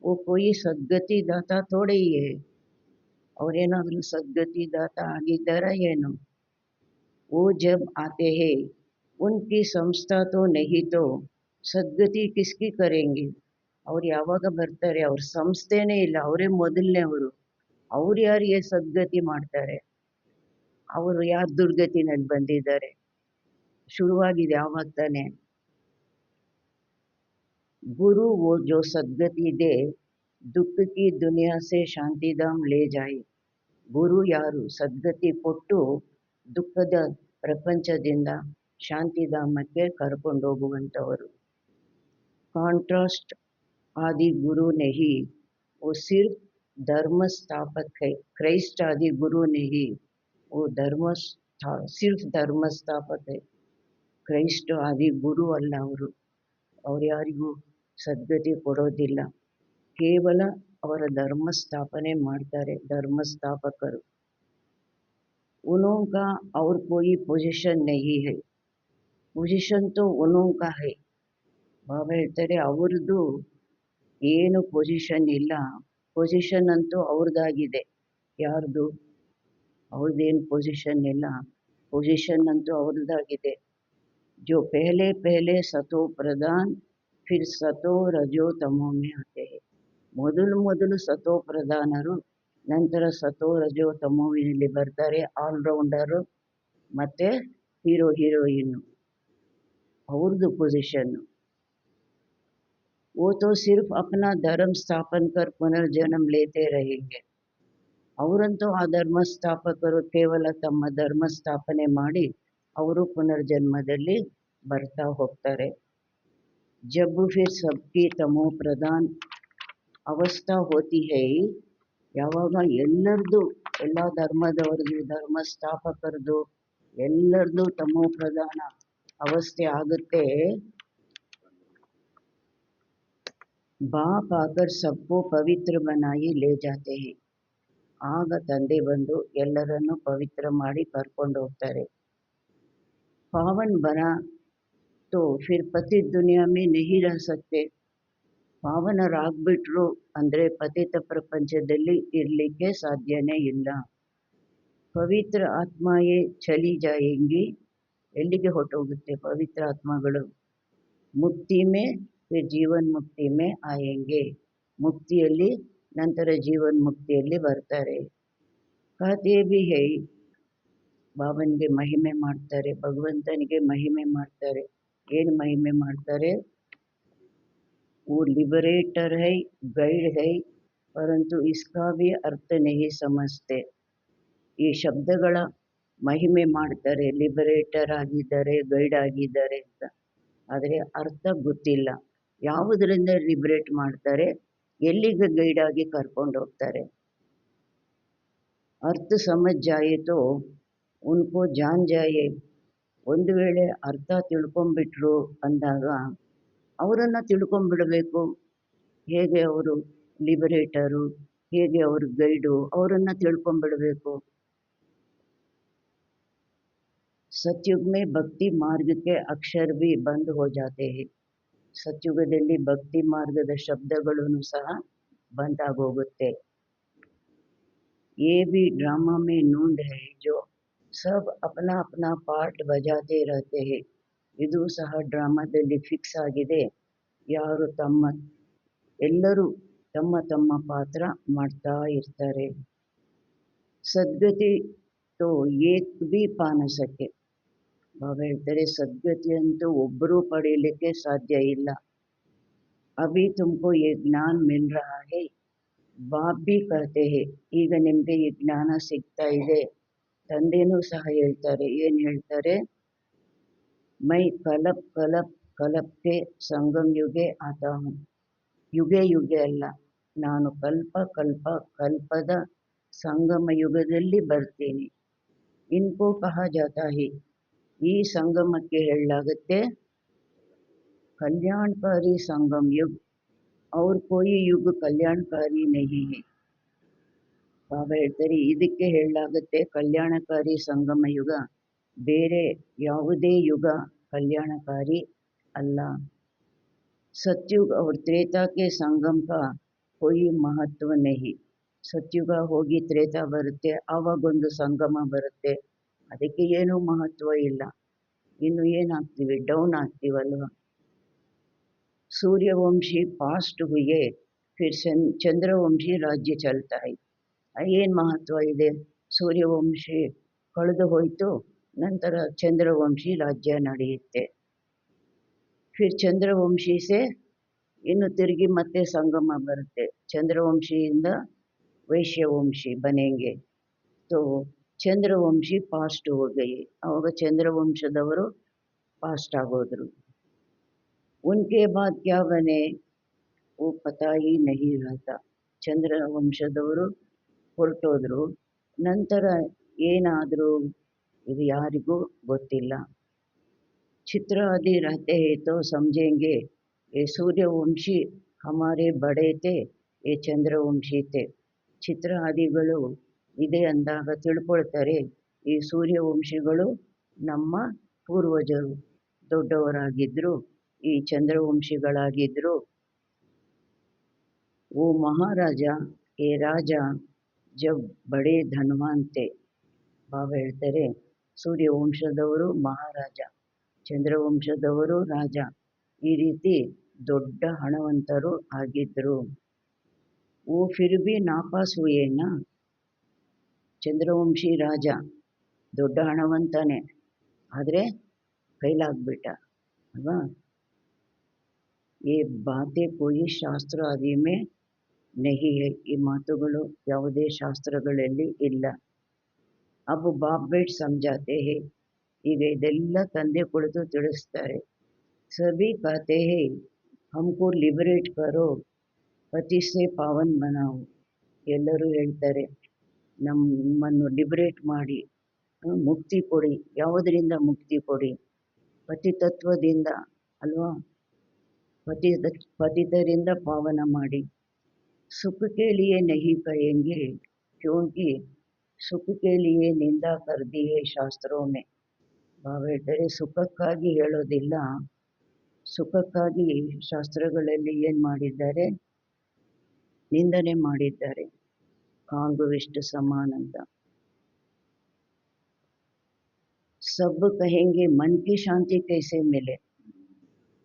ಓ ಕೋಯಿ ಸದ್ಗತಿ ದಾತ ಥೋಡೆ ಹಿ ಹೈ, ಅವರೇನಾದರೂ ಸದ್ಗತಿ ದಾತ ಆಗಿದ್ದಾರಾ ಏನು. ಓ ಜಬ್ ಆತೆ ಹೇ ಉನ್ಕಿ ಸಂಸ್ಥಾ ತೋ ನಹಿ ತೋ ಸದ್ಗತಿ ಕಿಸ್ಕಿ ಕರೆಂಗೆ. ಅವ್ರು ಯಾವಾಗ ಬರ್ತಾರೆ, ಅವ್ರ ಸಂಸ್ಥೆನೇ ಇಲ್ಲ, ಅವರೇ ಮೊದಲನೇವರು, ಅವ್ರು ಯಾರಿಗೆ ಸದ್ಗತಿ ಮಾಡ್ತಾರೆ. ಅವರು ಯಾರು ದುರ್ಗತಿನಲ್ಲಿ ಬಂದಿದ್ದಾರೆ, ಶುರುವಾಗಿದೆ ಆವಾಗ ತಾನೆ. गुरु वो जो सद्गति दे, दुख की दुनिया से शांतिधाम ले जाए. ಗುರು ಯಾರು ಸದ್ಗತಿ ಕೊಟ್ಟು ದುಃಖದ ಪ್ರಪಂಚದಿಂದ ಶಾಂತಿಧಾಮಕ್ಕೆ ಕರ್ಕೊಂಡೋಗುವಂಥವರು. ಕಾಂಟ್ರಾಸ್ಟ್ आदि गुरु नहीं, वो सिर्फ धर्म स्थापक है. क्राइस्ट आदि गुरु नहीं, वो सिर्फ धर्म स्थापक है. ಕ್ರೈಸ್ಟ್ ಆದಿ ಗುರು ಅಲ್ಲ ಅವರು, ಅವ್ರು ಯಾರಿಗೂ ಸದ್ಗತಿ ಕೊಡೋದಿಲ್ಲ, ಕೇವಲ ಅವರ ಧರ್ಮ ಸ್ಥಾಪನೆ ಮಾಡ್ತಾರೆ, ಧರ್ಮಸ್ಥಾಪಕರು. ಉನೋಂಕಾ ಅವ್ರ ಕೋಯಿ ಪೊಸಿಷನ್ ನಹಿ ಹೈ, ಪೊಸಿಷನ್ ತೋ ಉನೋಂಕಾ ಹೈ. ಬಾಬಾ ಹೇಳ್ತಾರೆ ಅವ್ರದ್ದು ಏನು ಪೊಸಿಷನ್ ಇಲ್ಲ, ಪೊಸಿಷನ್ ಅಂತೂ ಅವ್ರದ್ದಾಗಿದೆ. ಯಾರ್ದು, ಅವ್ರದ್ದೇನು ಪೊಸಿಷನ್ ಇಲ್ಲ, ಪೊಸಿಷನ್ ಅಂತೂ ಅವ್ರದ್ದಾಗಿದೆ. जो पहले पहले सतो प्रधान फिर सतो रजो तमो में आते हैं. ಮೊದಲು ಸತೋ ಪ್ರಧಾನರು, ನಂತರ ಸತೋ ರಜೋ ತಮೋವಿನಲ್ಲಿ ಬರ್ತಾರೆ. ಆಲ್ರೌಂಡರು ಮತ್ತು ಹೀರೋಯಿನ್ನು, ಅವ್ರದ್ದು ಪೊಸಿಷನ್ನು. वो तो सिर्फ अपना धर्म स्थापन कर पुनर्जन्म लेते रहेंगे. ಅವರಂತೂ ಆ ಧರ್ಮಸ್ಥಾಪಕರು ಕೇವಲ ತಮ್ಮ ಧರ್ಮ ಸ್ಥಾಪನೆ ಮಾಡಿ ಅವರು ಪುನರ್ಜನ್ಮದಲ್ಲಿ ಬರ್ತಾ ಹೋಗ್ತಾರೆ. ಜಬ್ ಫಿರ್ ಸಬ್ಕಿ ತಮೋ ಪ್ರಧಾನ್ ಅವಸ್ಥಾ ಹೋತಿ ಹೈ, ಯಾವಾಗ ಎಲ್ಲರದು, ಎಲ್ಲ ಧರ್ಮದವ್ರದ್ದು, ಧರ್ಮಸ್ಥಾಪಕರದು ಎಲ್ಲರದು ತಮೋ ಪ್ರಧಾನ ಅವಸ್ಥೆ ಆಗುತ್ತೆ. ಬಾಪ್ ಆಕರ್ ಸಬ್ಕೋ ಪವಿತ್ರ ಬನಾಯಿ ಲೇ ಜಾತೆ ಹೈ, ಆಗ ತಂದೆ ಬಂದು ಎಲ್ಲರನ್ನು ಪವಿತ್ರ ಮಾಡಿ ಕರ್ಕೊಂಡು ಹೋಗ್ತಾರೆ. ಪಾವನ್ ಬನಾ ತೋ ಫಿರ್ ಪತಿತ ದುನಿಯಾ ಮೇ ನಹಿ ರಹ ಸಕ್ತೆ. ಪಾವನರಾಗ್ಬಿಟ್ರು ಅಂದರೆ ಪತಿತ ಪ್ರಪಂಚದಲ್ಲಿ ಇರಲಿಕ್ಕೆ ಸಾಧ್ಯನೇ ಇಲ್ಲ. ಪವಿತ್ರ ಆತ್ಮಾಯೇ ಚಲಿ ಜಾಯೆಂಗಿ, ಎಲ್ಲಿಗೆ ಹೊರಟೋಗುತ್ತೆ ಪವಿತ್ರ ಆತ್ಮಗಳು. ಮುಕ್ತಿ ಮೇ ಫಿರ್ ಜೀವನ್ ಮುಕ್ತಿ ಮೇ ಆಯೆಂಗೆ, ಮುಕ್ತಿಯಲ್ಲಿ ನಂತರ ಜೀವನ್ ಮುಕ್ತಿಯಲ್ಲಿ ಬರ್ತಾರೆ. ಕಹತೆ ಭಿ ಹೈ, ಬಾಬನಿಗೆ ಮಹಿಮೆ ಮಾಡ್ತಾರೆ, ಭಗವಂತನಿಗೆ ಮಹಿಮೆ ಮಾಡ್ತಾರೆ. ಏನು ಮಹಿಮೆ ಮಾಡ್ತಾರೆ, वो लिबरेटर है, गाइड है, परंतु इसका भी अर्थ नहीं समझते. ಈ ಶಬ್ದಗಳ ಮಹಿಮೆ ಮಾಡ್ತಾರೆ, ಲಿಬರೇಟರ್ ಆಗಿದ್ದಾರೆ, ಗೈಡ್ ಆಗಿದ್ದಾರೆ ಅಂತ. ಆದರೆ ಅರ್ಥ ಗೊತ್ತಿಲ್ಲ. ಯಾವುದರಿಂದ ಲಿಬರೇಟ್ ಮಾಡ್ತಾರೆ, ಎಲ್ಲಿಗೆ ಗೈಡ್ ಆಗಿ ಕರ್ಕೊಂಡು ಹೋಗ್ತಾರೆ. ಅರ್ಥ ಸಮಜ್ ಜಾಯೆ ತೋ ಉನ್ಕೋ ಜಾನ್ ಜಾಯೆ. ಒಂದು ವೇಳೆ ಅರ್ಥ ತಿಳ್ಕೊಂಬಿಟ್ರು ಅಂದಾಗ ಅವರನ್ನು ತಿಳ್ಕೊಂಬಿಡಬೇಕು. ಹೇಗೆ ಅವರು ಲಿಬರೇಟರು, ಹೇಗೆ ಅವರು ಗೈಡು, ಅವರನ್ನು ತಿಳ್ಕೊಂಬಿಡಬೇಕು. सतयुग में भक्ति मार्ग के अक्षर भी बंद हो जाते हैं. ಸತ್ಯುಗದಲ್ಲಿ ಭಕ್ತಿ ಮಾರ್ಗದ ಶಬ್ದಗಳನ್ನು ಸಹ ಬಂದಾಗೋಗುತ್ತೆ. ये भी ड्रामा में नूंद है जो सब अपना अपना पार्ट बजाते रहते हैं. ಇದು ಸಹ ಡ್ರಾಮಾದಲ್ಲಿ ಫಿಕ್ಸ್ ಆಗಿದೆ. ಯಾರು ಎಲ್ಲರೂ ತಮ್ಮ ತಮ್ಮ ಪಾತ್ರ ಮಾಡ್ತಾ ಇರ್ತಾರೆ. ಸದ್ಗತಿ ತೋ ಏಕ್ भी पा न सके. ಬಾಬಾ ಹೇಳ್ತಾರೆ ಸದ್ಗತಿಯಂತೂ ಒಬ್ಬರೂ ಪಡೆಯಲಿಕ್ಕೆ ಸಾಧ್ಯ ಇಲ್ಲ. ಅಭಿ ತುಮಕೋ ಯೇ ಜ್ಞಾನ ಮಿಲ್ ರಹಾ ಹೈ, ಬಾಪ್ ಭಿ ಕಹತೆ ಹೈ. ಈಗ ನಿಮಗೆ ಈ ಜ್ಞಾನ ಸಿಗ್ತಾ ಇದೆ. ತಂದೆನೂ ಸಹ ಹೇಳ್ತಾರೆ. ಏನು ಹೇಳ್ತಾರೆ? ಮೈ ಕಲಪ್ ಕಲಪ್ ಕಲಪ್ ಕೆ ಸಂಗಮ್ ಯುಗೆ ಆತಾ ಹೂಂ. ಯುಗೆ ಯುಗೆ ಅಲ್ಲ, ನಾನು ಕಲ್ಪ ಕಲ್ಪ ಕಲ್ಪದ ಸಂಗಮ ಯುಗದಲ್ಲಿ ಬರ್ತೀನಿ. ಇನ್ಕೋ ಕಹಾ ಜಾತಾ ಹೈ. ಈ ಸಂಗಮಕ್ಕೆ ಹೇಳಲಾಗುತ್ತೆ ಕಲ್ಯಾಣಕಾರಿ ಸಂಗಮ ಯುಗ್. ಅವ್ರ ಕೋಯಿ ಯುಗ ಕಲ್ಯಾಣಕಾರಿ ನಹಿ ಹೈ. ಬಾಬಾ ಹೇಳ್ತಾರೆ ಇದಕ್ಕೆ ಹೇಳಲಾಗುತ್ತೆ ಕಲ್ಯಾಣಕಾರಿ ಸಂಗಮ ಯುಗ. ಬೇರೆ ಯಾವುದೇ ಯುಗ ಕಲ್ಯಾಣಕಾರಿ ಅಲ್ಲ. ಸತ್ಯುಗ और त्रेता के संगम का कोई महत्व नहीं. ಸತ್ಯುಗ ಹೋಗಿ ತ್ರೇತಾ ಬರುತ್ತೆ, ಆವಾಗೊಂದು ಸಂಗಮ ಬರುತ್ತೆ. ಅದಕ್ಕೆ ಏನೂ ಮಹತ್ವ ಇಲ್ಲ. ಇನ್ನು ಏನಾಗ್ತೀವಿ, ಡೌನ್ ಆಗ್ತೀವಲ್ವ. ಸೂರ್ಯವಂಶಿ ಪಾಸ್ಟ್ ಹುಯೆ ಫಿರ್ ಚಂದ್ರವಂಶಿ ರಾಜ್ಯ ಚಲ್ತಾ ಹೈ. ಏನು ಮಹತ್ವ ಇದೆ? ಸೂರ್ಯವಂಶಿ ಕಳೆದು ಹೋಯಿತು, ನಂತರ ಚಂದ್ರವಂಶಿ ರಾಜ್ಯ ನಡೆಯುತ್ತೆ. ಫಿರ್ ಚಂದ್ರವಂಶಿ ಸೆ ಇನ್ನು ತಿರುಗಿ ಮತ್ತೆ ಸಂಗಮ ಬರುತ್ತೆ. ಚಂದ್ರವಂಶಿಯಿಂದ ವೈಶ್ಯವಂಶಿ ಬನೆಂಗೆ. ತೋ ಚಂದ್ರವಂಶಿ ಪಾಸ್ಟ್ ಹೋಗೈ. ಅವಾಗ ಚಂದ್ರವಂಶದವರು ಪಾಸ್ಟ್ ಆಗೋದ್ರು. ಉನ್ಕೆ ಬಾದ್ ಕ್ಯಾ ಬನೆ वो पता ही नहीं रहता. ಚಂದ್ರವಂಶದವರು ಹೊರಟೋದ್ರು, ನಂತರ ಏನಾದರೂ ಇದು ಯಾರಿಗೂ ಗೊತ್ತಿಲ್ಲ. ಚಿತ್ರ आदि रहते हैं तो समझेंगे ये सूर्यवंशी हमारे बड़े थे, ये ಚಂದ್ರವಂಶಿ थे. ಚಿತ್ರ ಆದಿಗಳು ಇದೆ ಅಂದಾಗ ತಿಳ್ಕೊಳ್ತಾರೆ ಈ ಸೂರ್ಯವಂಶಿಗಳು ನಮ್ಮ ಪೂರ್ವಜರು, ದೊಡ್ಡವರಾಗಿದ್ದರು, ಈ ಚಂದ್ರವಂಶಿಗಳಾಗಿದ್ದರು. वो महाराजा ये राजा जब बड़े धनवान थे. ಬಾಬಾ ಹೇಳ್ತಾರೆ ಸೂರ್ಯವಂಶದವರು ಮಹಾರಾಜ, ಚಂದ್ರವಂಶದವರು ರಾಜ, ಈ ರೀತಿ ದೊಡ್ಡ ಹಣವಂತರು ಆಗಿದ್ದರು. वो फिर भी नापास हुए ना. ಚಂದ್ರವಂಶಿ ರಾಜ ದೊಡ್ಡ ಹಣವಂತನೇ, ಆದರೆ ಕೈಲಾಗ್ಬಿಟ್ಟ ಅಲ್ವಾ. ಈ ಬಾತೆ ಕೋಯಿ ಶಾಸ್ತ್ರ ಆದಿ ಮೇ ನಹಿ ಹೈ. ಈ ಮಾತುಗಳು ಯಾವುದೇ ಶಾಸ್ತ್ರಗಳಲ್ಲಿ ಇಲ್ಲ. ಅಬ್ ಬಾಪ್ ಬೇಟ್ ಸಮಜಾತೆ ಹೈ. ಈಗ ಇದೆಲ್ಲ ತಂದೆ ಕುಳಿತು ತಿಳಿಸ್ತಾರೆ. ಸಭಿ ಕಹತೆ ಹೈ ಹಮ್ಕೋ ಲಿಬರೇಟ್ ಕರೋ, ಪತಿ ಸೆ ಪಾವನ್ ಬನಾವು. ಎಲ್ಲರೂ ಹೇಳ್ತಾರೆ ನಮ್ಮನ್ನು ಲಿಬರೇಟ್ ಮಾಡಿ, ಮುಕ್ತಿ ಕೊಡಿ. ಯಾವುದರಿಂದ ಮುಕ್ತಿ ಕೊಡಿ? ಪತಿತತ್ವದಿಂದ ಅಲ್ವಾ. ಪತಿತರಿಂದ ಪಾವನ ಮಾಡಿ. ಸುಖ ಕೆ ಲಿಯೇ ನಹಿ ಕಹೆಂಗೆ ಕ್ಯೋಂಕಿ ಸುಖ ಕೆ ಲಿಯೇ ನಿಂದಾ ಕರ್ ದಿ ಹೈ ಶಾಸ್ತ್ರೋ ಮೇ. ಬಾಬಾ ಹೇಳ್ತಾರೆ ಸುಖಕ್ಕಾಗಿ ಹೇಳೋದಿಲ್ಲ, ಸುಖಕ್ಕಾಗಿ ಶಾಸ್ತ್ರಗಳಲ್ಲಿ ಏನು ಮಾಡಿದ್ದಾರೆ, ನಿಂದನೆ ಮಾಡಿದ್ದಾರೆ. ಕಾಂಗುವಿಷ್ಟು ಸಮಾನ ಅಂತ. ಸಬ್ ಕಹೆಂಗೆ ಮನ್ ಕಿ ಶಾಂತಿ ಕೈಸೆ ಮಿಲೆ.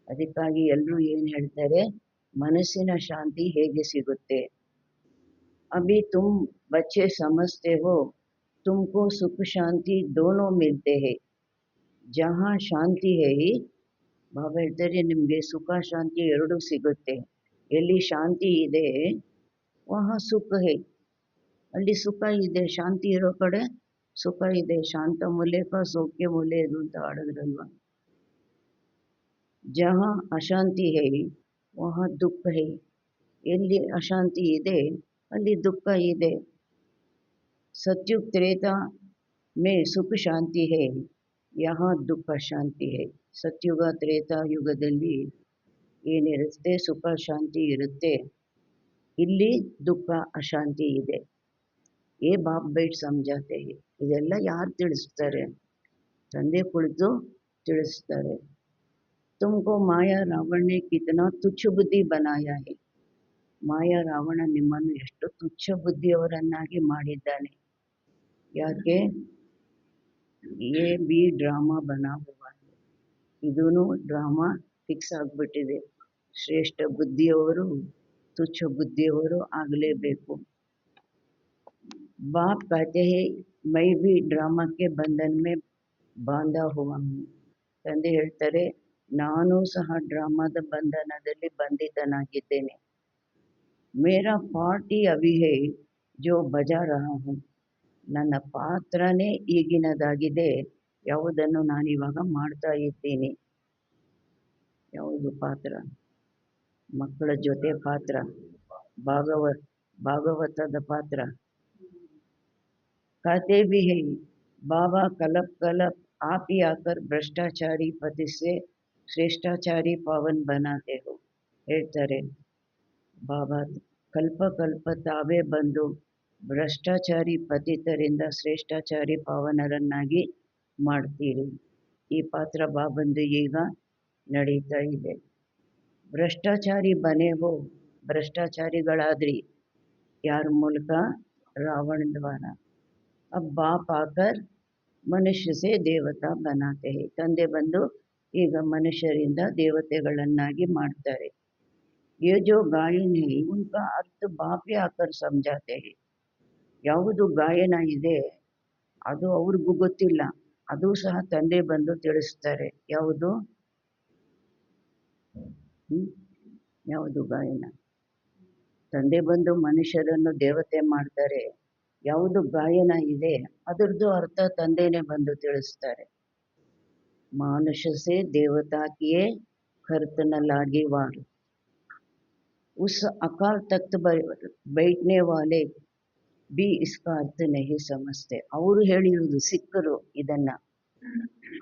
ಅದಕ್ಕಾಗಿ ಎಲ್ಲರೂ ಏನು ಹೇಳ್ತಾರೆ, ಮನಸ್ಸಿನ ಶಾಂತಿ ಹೇಗೆ ಸಿಗುತ್ತೆ? ಅಭಿ ತುಮ್ ಬಚ್ಚೆ ಸಮಜ್ತೆ ಹೋ ತುಮಕೋ ಸುಖ ಶಾಂತಿ ದೋನೋ ಮಿಲ್ತೆ ಹೈ. ಜಹಾ ಶಾಂತಿ ಹೈ, ಬಾಬಾ ಹೇಳ್ತಾರೆ ನಿಮಗೆ ಸುಖ ಶಾಂತಿ ಎರಡೂ ಸಿಗುತ್ತೆ. ಎಲ್ಲಿ ಶಾಂತಿ ಇದೆ, ವಹ ಸುಖ ಹೇ, ಅಲ್ಲಿ ಸುಖ ಇದೆ, ಶಾಂತಿ ಇರೋ ಕಡೆ ಸುಖ ಇದೆ. ಶಾಂತ ಮೂಲೆಕ ಸೌಖ್ಯ ಮೂಲೆ ಇದು ಅಂತ ಹಾಡಿದ್ರಲ್ವ. ಜಹ ಅಶಾಂತಿ ಹೇ ವಹ ದುಃಖ ಹೇ, ಎಲ್ಲಿ ಅಶಾಂತಿ ಇದೆ ಅಲ್ಲಿ ದುಃಖ ಇದೆ. ಸತ್ಯುಗ್ ತ್ರೇತಾ ಮೇ ಸುಖ ಶಾಂತಿ ಹೇ, ಯಹ ದುಃಖ ಶಾಂತಿ ಹೇ. ಸತ್ಯುಗ ತ್ರೇತಾ ಯುಗದಲ್ಲಿ ಏನಿರುತ್ತೆ, ಸುಖ ಶಾಂತಿ ಇರುತ್ತೆ, ಇಲ್ಲಿ ದುಃಖ ಅಶಾಂತಿ ಇದೆ. ಏ ಬಾಪ್ ಬೈಟ್ ಸಮಜಾತೆ. ಇದೆಲ್ಲ ಯಾರು ತಿಳಿಸ್ತಾರೆ? ತಂದೆ ಕುಳಿತು ತಿಳಿಸ್ತಾರೆ. ತುಮಕೋ ಮಾಯಾ ರಾವಣ ನೆ ಕಿತನಾ ತುಚ್ಛ ಬುದ್ಧಿ ಬನಾಯಾ ಹೇ. ಮಾಯಾ ರಾವಣ ನಿಮ್ಮನ್ನು ಎಷ್ಟು ತುಚ್ಛ ಬುದ್ಧಿಯವರನ್ನಾಗಿ ಮಾಡಿದ್ದಾನೆ. ಯಾಕೆ? ಏ ಬಿ ಡ್ರಾಮಾ ಬನಾ ಹುವಾ ಹೈ. ಇದೂ ಡ್ರಾಮಾ ಫಿಕ್ಸ್ ಆಗಿಬಿಟ್ಟಿದೆ. ಶ್ರೇಷ್ಠ ಬುದ್ಧಿಯವರು ತುಚ್ಛ ಬುದ್ಧಿಯವರು ಆಗಲೇಬೇಕು. बाप कहते हैं मैं भी ड्रामा के बंधन में बांधा हुआ हूँ. ತಂದೆ ಹೇಳ್ತಾರೆ, ನಾನು ಸಹ ಡ್ರಾಮಾದ ಬಂಧನದಲ್ಲಿ ಬಂಧಿತನಾಗಿದ್ದೇನೆ. ಮೇರಾ ಪಾರ್ಟಿ ಅಭಿ ಹೈ ಜೋ ಬಜಾ ರಹಾ ಹೂಂ. ನನ್ನ ಪಾತ್ರನೇ ಈಗಿನದಾಗಿದೆ, ಯಾವುದನ್ನು ನಾನಿವಾಗ ಮಾಡ್ತಾ ಇದ್ದೀನಿ. ಯಾವುದು ಪಾತ್ರ? ಮಕ್ಕಳ ಜೊತೆ ಪಾತ್ರ, ಭಾಗವತದ ಪಾತ್ರ. कहते भी हैं बाबा कलप कलप आप ही आकर भ्रष्टाचारी पति से श्रेष्ठाचारी पावन बनाते हो. ಹೇಳ್ತಾರೆ ಬಾಬಾ, ಕಲ್ಪ ಕಲ್ಪ ತಾವೇ ಬಂದು ಭ್ರಷ್ಟಾಚಾರಿ ಪತಿತರಿಂದ ಶ್ರೇಷ್ಠಾಚಾರಿ ಪಾವನರನ್ನಾಗಿ ಮಾಡ್ತೀರಿ. ಈ ಪಾತ್ರ ಬಾಬಂದು ಈಗ ನಡೀತಾ ಇದೆ. ಭ್ರಷ್ಟಾಚಾರಿ ಬನೆ ಹೋ, ಭ್ರಷ್ಟಾಚಾರಿಗಳಾದ್ರಿ ಯಾರ ಮೂಲಕ? ರಾವಣ ದ್ವಾರ. अब बाप आकर मनुष्य से देवता बनाते हैं. ತಂದೆ ಬಂದು ಈಗ ಮನುಷ್ಯರಿಂದ ದೇವತೆಗಳನ್ನಾಗಿ ಮಾಡ್ತಾರೆ. ये जो गायन है उनका अर्थ बाप ही आकर समझाते हैं. ಯಾವುದು ಗಾಯನ ಇದೆ ಅದು ಅವ್ರಿಗೂ ಗೊತ್ತಿಲ್ಲ, ಅದು ಸಹ ತಂದೆ ಬಂದು ತಿಳಿಸ್ತಾರೆ. ಯಾವುದು ಯಾವುದು ಗಾಯನ? ತಂದೆ ಬಂದು ಮನುಷ್ಯರನ್ನು ದೇವತೆ ಮಾಡ್ತಾರೆ. ಯಾವುದು ಗಾಯನ ಇದೆ ಅದರದ್ದು ಅರ್ಥ ತಂದೆನೇ ಬಂದು ತಿಳಿಸ್ತಾರೆ. ಮಾನುಷ ಸೆ ದೇವತಾ ಕಿಯೇ ಕರ್ತನ ಲಾಗಿ ವಾರ್. उस अकाल तख्त बैठने वाले भी इसका अर्थ नहीं समझते. ಅವರು ಹೇಳಿರುವುದು ಸಿಕ್ಕರು ಇದನ್ನ.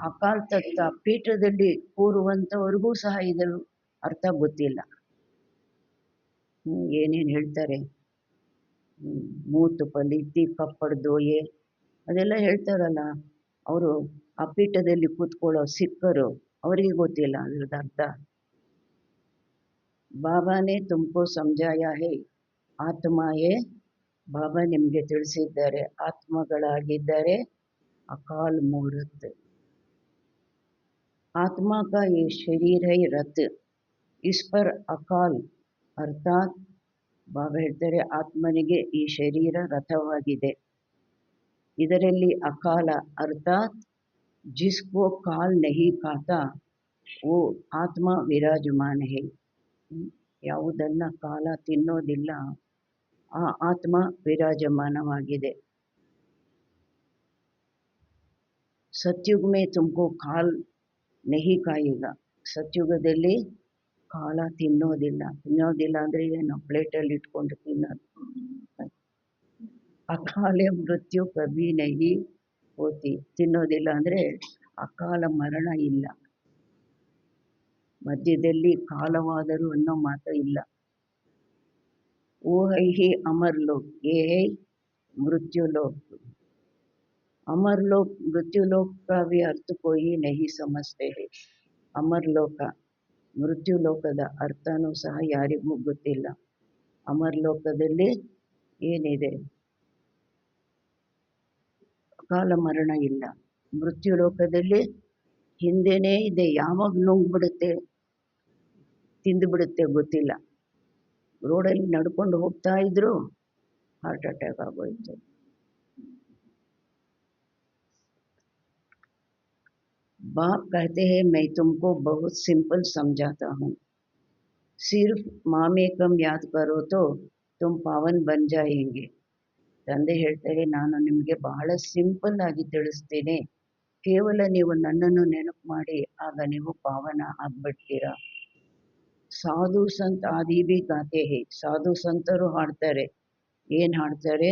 ಅಕಾಲ್ ತಖ್ತ ಪೀಠದಲ್ಲಿ ಕೂರುವಂಥವ್ರಿಗೂ ಸಹ ಇದರ ಅರ್ಥ ಗೊತ್ತಿಲ್ಲ. ಏನೇನು ಹೇಳ್ತಾರೆ, ಮೂತು ಪಲಿತಿ ಕಪ್ಪಡ್ ದೋಯೆ ಅದೆಲ್ಲ ಹೇಳ್ತಾರಲ್ಲ, ಅವರು ಆ ಪೀಠದಲ್ಲಿ ಕೂತ್ಕೊಳ್ಳೋ ಸಿಕ್ಕರು, ಅವರಿಗೆ ಗೊತ್ತಿಲ್ಲ ಅದ್ರದ್ದು ಅರ್ಥ. ಬಾಬಾನೇ ತುಮಕೋ ಸಮಜಾಯಾ ಹೇ ಆತ್ಮಾಯೇ. ಬಾಬಾ ನಿಮಗೆ ತಿಳಿಸಿದ್ದಾರೆ, ಆತ್ಮಗಳಾಗಿದ್ದಾರೆ. ಅಕಾಲ್ ಮೂರತ್ ಆತ್ಮ ಕಾ ಯೇ ಶರೀರ್ ಹೈ ರಥ್, ಇಸ್ ಪರ್ ಅಕಾಲ್ ಅರ್ಥಾತ್ ಬಾಬಾ ಹೇಳ್ತಾರೆ, ಆತ್ಮನಿಗೆ ಈ ಶರೀರ ರಥವಾಗಿದೆ, ಇದರಲ್ಲಿ ಅಕಾಲ ಅರ್ಥಾತ್ ಜಿಸ್ಕೋ ಕಾಲ್ ನಹಿ ಖಾತಾ ಓ ಆತ್ಮ ವಿರಾಜಮಾನ ಹೇ. ಯಾವುದನ್ನ ಕಾಲ ತಿನ್ನೋದಿಲ್ಲ ಆ ಆತ್ಮ ವಿರಾಜಮಾನವಾಗಿದೆ. ಸತ್ಯುಗ್ ಮೇ ತುಮಕೋ ಕಾಲ್ ನಹಿ ಖಾಯೇಗ. ಸತ್ಯುಗದಲ್ಲಿ ಕಾಲ ತಿನ್ನೋದಿಲ್ಲ. ತಿನ್ನೋದಿಲ್ಲ ಅಂದರೆ ಏನು? ಪ್ಲೇಟಲ್ಲಿ ಇಟ್ಕೊಂಡು ತಿನ್ನೋದು. ಅಕಾಲೆ ಮೃತ್ಯು ಕಭಿ ನಹಿ ಹೋತಿ. ತಿನ್ನೋದಿಲ್ಲ ಅಂದರೆ ಅಕಾಲ ಮರಣ ಇಲ್ಲ, ಮಧ್ಯದಲ್ಲಿ ಕಾಲವಾದರೂ ಅನ್ನೋ ಮಾತು ಇಲ್ಲ. ಓ ಹೈ ಹಿ ಅಮರ್ ಲೋಕ್, ಏ ಹೈ ಮೃತ್ಯು ಲೋಕ್. ಅಮರ್ ಲೋಕ್ ಮೃತ್ಯು ಲೋಕ್ का भी अर्थ कोई नहीं समझते है. ಅಮರ್ ಲೋಕ ಮೃತ್ಯು ಲೋಕದ ಅರ್ಥನೂ ಸಹ ಯಾರಿಗೂ ಗೊತ್ತಿಲ್ಲ. ಅಮರ್ ಲೋಕದಲ್ಲಿ ಏನಿದೆ? ಅಕಾಲ ಮರಣ ಇಲ್ಲ. ಮೃತ್ಯು ಲೋಕದಲ್ಲಿ ಹಿಂದೆನೇ ಇದೆ, ಯಾವಾಗ ನುಂಗ್ಬಿಡುತ್ತೆ ತಿಂದುಬಿಡುತ್ತೆ ಗೊತ್ತಿಲ್ಲ. ರೋಡಲ್ಲಿ ನಡ್ಕೊಂಡು ಹೋಗ್ತಾ ಇದ್ರು ಹಾರ್ಟ್ ಅಟ್ಯಾಕ್ ಆಗೋಯ್ತು. बाप कहते हैं मैं तुमको बहुत सिंपल समझाता हूँ, सिर्फ माँ में कम याद करो तो ತುಮ್ ಪಾವನ್ ಬನ್ ಜಾಯೇಂಗೆ. ತಂದೆ ಹೇಳ್ತಾರೆ, ನಾನು ನಿಮಗೆ ಬಹಳ ಸಿಂಪಲ್ ಆಗಿ ತಿಳಿಸ್ತೀನಿ, ಕೇವಲ ನೀವು ನನ್ನನ್ನು ನೆನಪು ಮಾಡಿ, ಆಗ ನೀವು ಪಾವನ ಆಗ್ಬಿಡ್ತೀರಾ. ಸಾಧು ಸಂತ ಆದಿ ಬಿ ಗಾತೆ ಹೇ, ಸಾಧು ಸಂತರು ಹಾಡ್ತಾರೆ. ಏನ್ ಹಾಡ್ತಾರೆ?